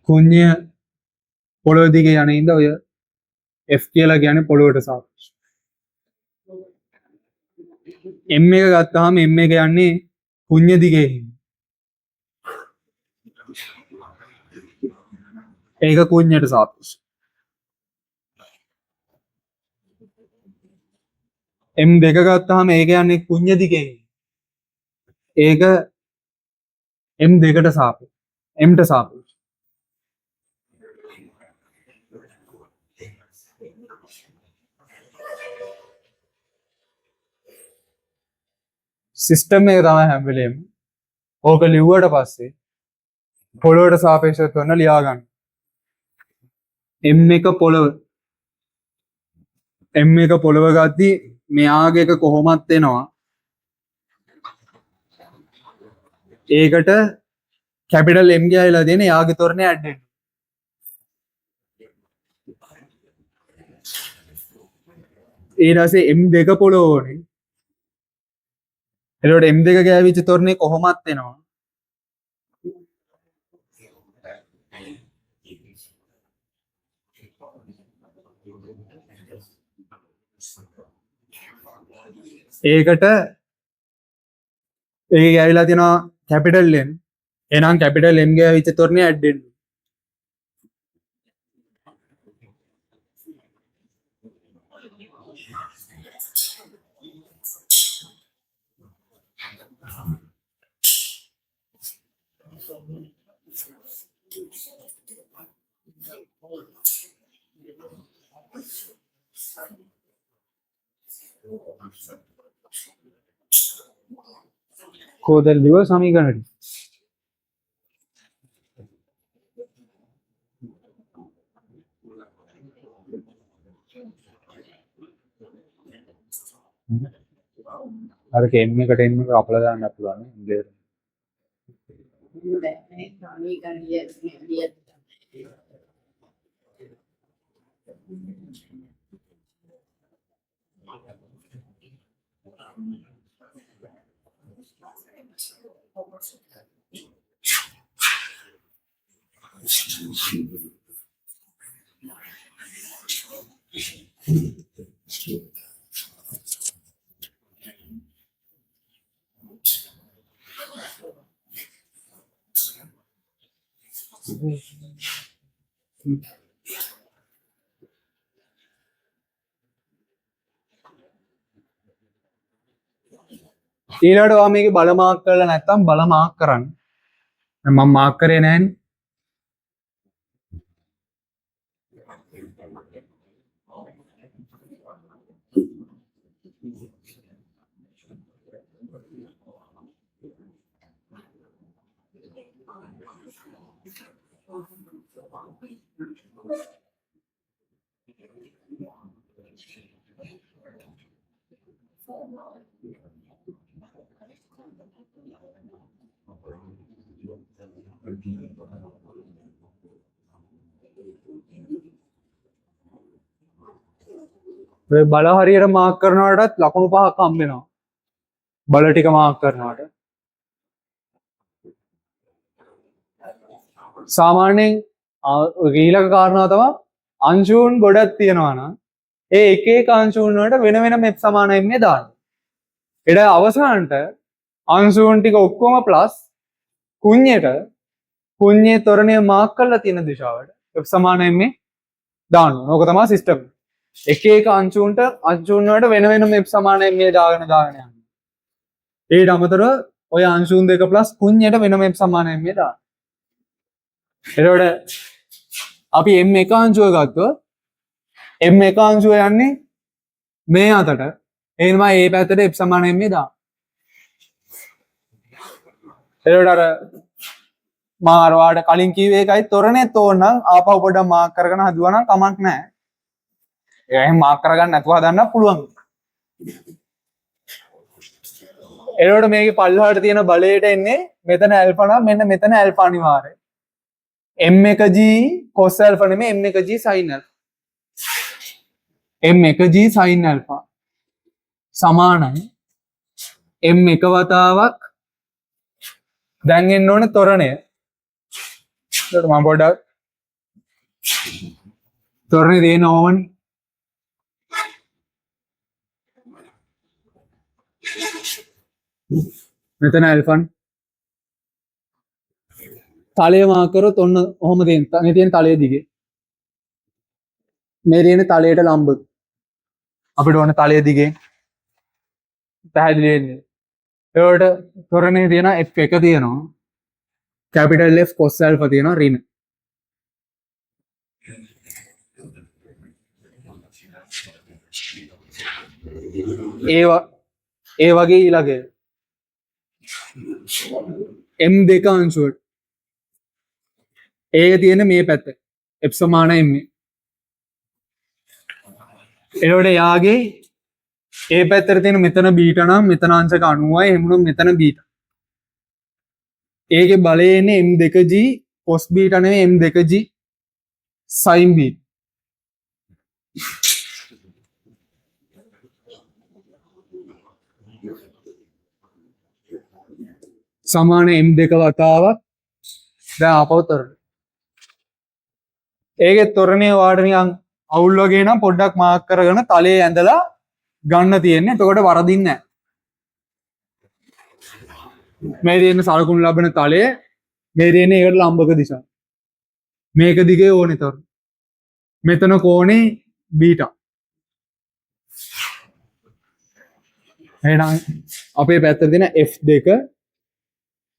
කුඤ්ඤ පොළොව දිගේ යන ඉඳ ඔය F කියලා කියන්නේ පොළොවට සාපේක්ෂව. M එක ගත්තාම M එක යන්නේ කුඤ්ඤ දිගේ. ඒක කුඤ්ඤයට සාපේක්ෂව. M දෙක ගත්තාම ඒක යන්නේ කුඤ්ඤ දිගේ. ඒක M දෙකට සාපේක්ෂව. M ට සාපේක්ෂව. සිස්ටම් එක තමයි හැම වෙලේම ඕක ලිව්වට පස්සේ පොළොවට සාපේක්ෂව කරන ලියා ගන්න. M එක පොළොව ගද්දී මෙයාගේ එක කොහොමත් එනවා. ඒකට කැපිටල් M ගෑවිලා දෙන යාගේ තොරණේ ඇඩ් වෙනවා. ඊට පස්සේ M දෙක පොළොව ඕනේ. එතකොට M දෙක ගෑවිච්ච තොරණේ කොහොමත් එනවා. ඒකට ඒක ගෑවිලා තියෙනවා කැපිටල් M. එහෙනම් කැපිටල් M ගෑවිච්ච තොරණේ ඇඩ් වෙනවා. කොහොමද ලිව සමීකරණය? අර M එකට M එක අපල දාන්න පුළුවන් නේ. ඊළඟට ඔයා මේකේ බල මාක් කරලා නැත්නම් බල මාක් කරන්න. මම මාක් කරේ නැහැනේ. ඔය බල හරියට මාක් කරනකොටත් ලකුණු 5ක් හම්බ වෙනවා. බල ටික මාක් කරනකොට. සාමාන්‍යයෙන් ඊළඟ කාරණාව තමයි අංශුන් ගොඩක් තියෙනවා නම් ඒ එක එක අංශුන් වලට වෙන වෙන මෙප් සමානයි මේ දාන්න. ඊට අවසානට අංශුන් ටික ඔක්කොම ප්ලස් කුඤ්ඤේ තොරණය මාක් කරලා තියෙන දිශාවට මෙප් සමානයි මේ දාන්න. ඕක තමයි සිස්ටම්. එක එක අංශුන්ට අංශුන් වලට වෙන වෙන මෙප් සමානයි මේ දාගෙන යනවා. ඊට අමතරව ඔය අංශුන් දෙක ප්ලස් කුඤ්ඤයට වෙන මෙප් සමානයි මේ දාන්න. එතකොට අපි m1 අංශුව ගත්තොත් m1 අංශුව යන්නේ මේ අතට. එහෙනම් මේ පැත්තට f සමානයි මේ දාන්න. එතකොට අර මාරවාඩ කලින් කිව්වේ එකයි තොරණෙත් ඕනනම් ආපහු පොඩ්ඩක් මාක් කරගෙන හදුවා නම් කමක් නැහැ. ඒක එහෙම මාක් කරගන්න නැතුව හදන්න පුළුවන්. එතකොට මේකේ පල්ලෙහාට තියෙන බලයට එන්නේ මෙතන ඇල්ෆා නම් මෙන්න මෙතන ඇල්ෆා අනිවාර්යයි. m1g cos alpha නෙමෙයි m1g sin alpha. m1g sin alpha සමානයි m1 වතාවක් දැන් එන්න ඕනේ තොරණය. ඒකට මම පොඩ්ඩක් තොරණේ දෙන්න ඕවනේ. මෙතන ඇල්ෆා තලය මාක් කරොත් ඔන්න ඔහොම තියෙන. මේ තියෙන තලයේ දිගේ. මේ තියෙන තලයට ලම්බ. අපිට ඕන තලයේ දිගේ පැහැදිලි වෙන්නේ. ඒකට තොරණේ තියෙන f1 තියෙනවා. capital F cos alpha තියෙනවා ඍණ. ඒ වගේ ඊළඟ m2 අංශුවට ඒක තියෙන මේ පැත්ත f සමාන m. එතකොට යාගේ ඒ පැත්තට තියෙන මෙතන බීටා නම් මෙතන අංශක 90යි එහෙනම් මෙතන බීටා. ඒකේ බලය එන්නේ m2g cos බීටා නෙවෙයි m2g sin බීටා. සමාන m2 වතාවක් දැන් ආපහු තොරණ. ඒකේ තොරණේ වාට නිකන් අවුල් වගේ නම් පොඩ්ඩක් මාක් කරගෙන තලයේ ඇඳලා ගන්න තියෙන්නේ. එතකොට වරදින්නේ නැහැ. මේ තියෙන සලකුණු ලබන තලයේ මේ තියෙන ඒකට ලම්බක දිශාව. මේක දිගේ ඕනේ තොරණ. මෙතන කෝණේ බීටා. එහෙනම් අපේ පැත්තේ තියෙන f2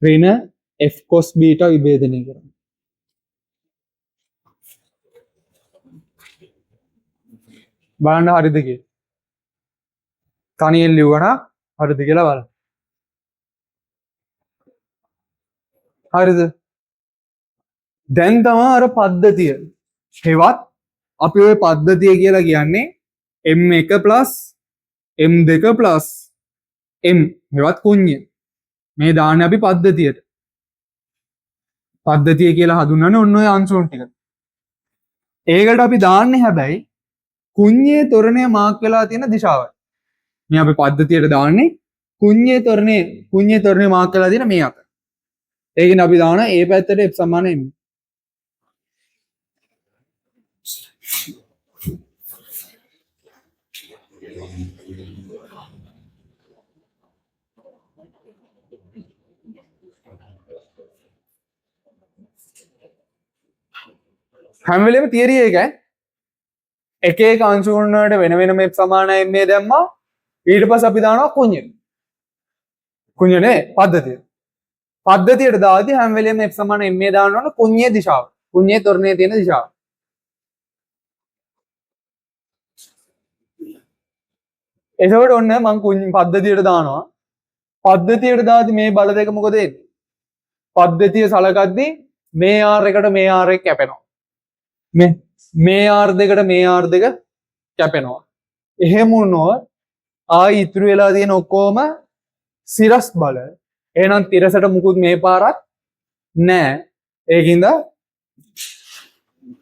ඍණ f cos බීටා විභේදනය කරනවා. බලන්න හරිද කියලා. තනියෙන් ලියුවා හරිද කියලා බලන්න. හරිද? දැන් තමයි අර පද්ධතිය. හෙවත් අපි ওই පද්ධතිය කියලා කියන්නේ m1 m2 m හෙවත් කුඤ්ඤ. මේ දාන්නේ අපි පද්ධතියට. පද්ධතිය කියලා හඳුන්වන්නේ ඔන්න ඔය අංශුන් ටික. ඒකට අපි දාන්නේ හැබැයි කුඤ්ඤේ තොරණය මාක් වෙලා තියෙන දිශාවයි. මේ අපි පද්ධතියට දාන්නේ කුඤ්ඤේ තොරණය මාක් වෙලා තියෙන මේ අත. ඒ කියන්නේ අපි දාන ඒ පැත්තට f සමාන m. හැම වෙලේම තියරි එකයි. එක එක අංශු වලට වෙන වෙනම f සමානයි m දැම්මා. ඊට පස්සේ අපි දානවා කුඤ්ඤ. කුඤ්ඤනේ පද්ධතිය. පද්ධතියට දාද්දී හැම වෙලේම f සමාන m දාන්න ඕන කුඤ්ඤේ දිශාව. කුඤ්ඤේ තොරණේ තියෙන දිශාව. එතකොට ඔන්න මම කුඤ්ඤ පද්ධතියට දානවා. පද්ධතියට දාද්දී මේ බල දෙක මොකද වෙන්නේ? පද්ධතිය සලකද්දී මේ r එකට මේ r එක කැපෙනවා. මේ r දෙකට මේ r දෙක කැපෙනවා. එහෙම වුණොත් ආයි ඉතුරු වෙලා තියෙන ඔක්කොම සිරස් බල. එහෙනම් තිරසට මුකුත් මේ පාරක් නැහැ. ඒකින්ද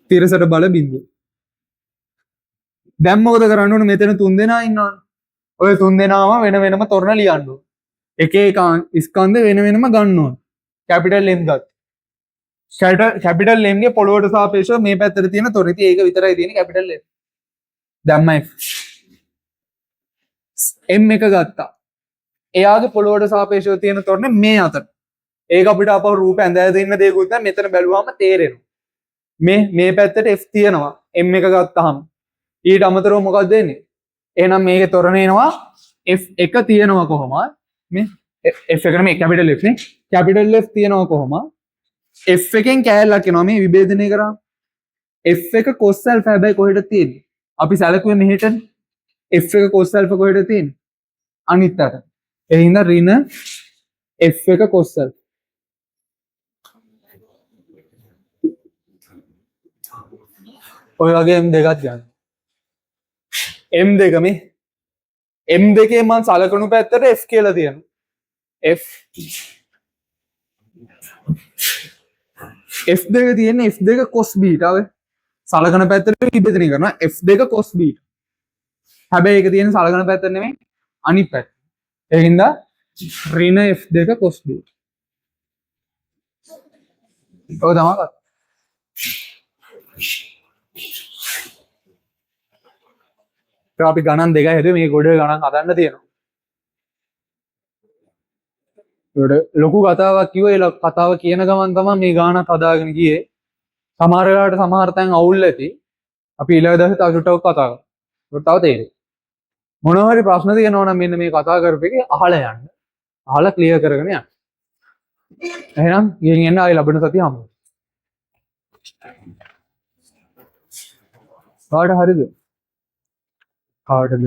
තිරසට බල බිඳුව. දැන් මොකද කරන්න ඕනේ? මෙතන 3 දෙනා ඉන්නවනේ. ඔය 3 දෙනාම වෙන වෙනම තොරණ ලියන්න ඕනේ. එක එක ස්කන්ධ වෙන වෙනම ගන්න ඕනේ. කැපිටල් M ගත්තා. කැපිටල් M ගේ පොළොවට සාපේක්ෂව මේ පැත්තට තියෙන තොරණ. ඉතින් ඒක විතරයි තියෙන්නේ කැපිටල් M. දැම්මයි M එක ගත්තා. එයාගේ පොළොවට සාපේක්ෂව තියෙන තොරණ මේ අතට. ඒක අපිට අපව රූප ඇඳ දෙන්න දෙයක්වත් නැහැ. මෙතන බැලුවාම තේරෙනවා. මේ පැත්තට F තියෙනවා. M එක ගත්තාම ඊට අමතරව මොකක්ද වෙන්නේ? එහෙනම් මේකේ තොරණ එනවා F1 තියෙනවා කොහොමද? මේ F1 මේ කැපිටල් F නේ. කැපිටල් F තියෙනවා කොහොමද? F1 කෑල්ලක් එනවා මේ විභේදනය කරාම. F1 cos alpha හැබැයි කොහෙද තියෙන්නේ? අපි සැලකුවේ මෙහෙටනේ. F1 cos alpha කොහෙද තියෙන්නේ? අනිත් අත. ඒ හින්දා ඍණ F1 cos alpha. ඔය වගේ M දෙකක් ගන්න. M2 මේ M2 මම සලකනු පැත්තට F කියලා තියෙනවා. F2 තියෙන්නේ F2 cos beta වේ. සලකන පැත්තට විභජනය කරනවා F2 cos beta. හැබැයි ඒක තියෙන්නේ සලකන පැත්තට නෙමෙයි අනිත් පැත්ත. ඒ හින්දා ඍණ F2 cos beta. ඔය තමයි කතාව. අපි ගණන් දෙකයි හැදුවේ මේ ගොඩ ගණන් හදන්න තියෙනවා. ඒකට ලොකු කතාවක් කිව්වා. ඒ කතාව කියන ගමන් තමයි මේ ගානක් හදාගෙන ගියේ. සමහර වෙලාවට සමහර තැන් අවුල් ඇති. අපි ඊළඟ දවසේ තව ටිකක් කතා කරමු. ඒක තව තේරෙයි. මොනවා හරි ප්‍රශ්න තියෙනවා නම් මෙන්න මේ කතා කරපු එකේ අහලා යන්න. අහලා ක්ලියර් කරගෙන යන්න. එහෙනම් ගෙන් එන්න ආයි ලබන සතිය හම්බ. කාට හරිද? කාටද?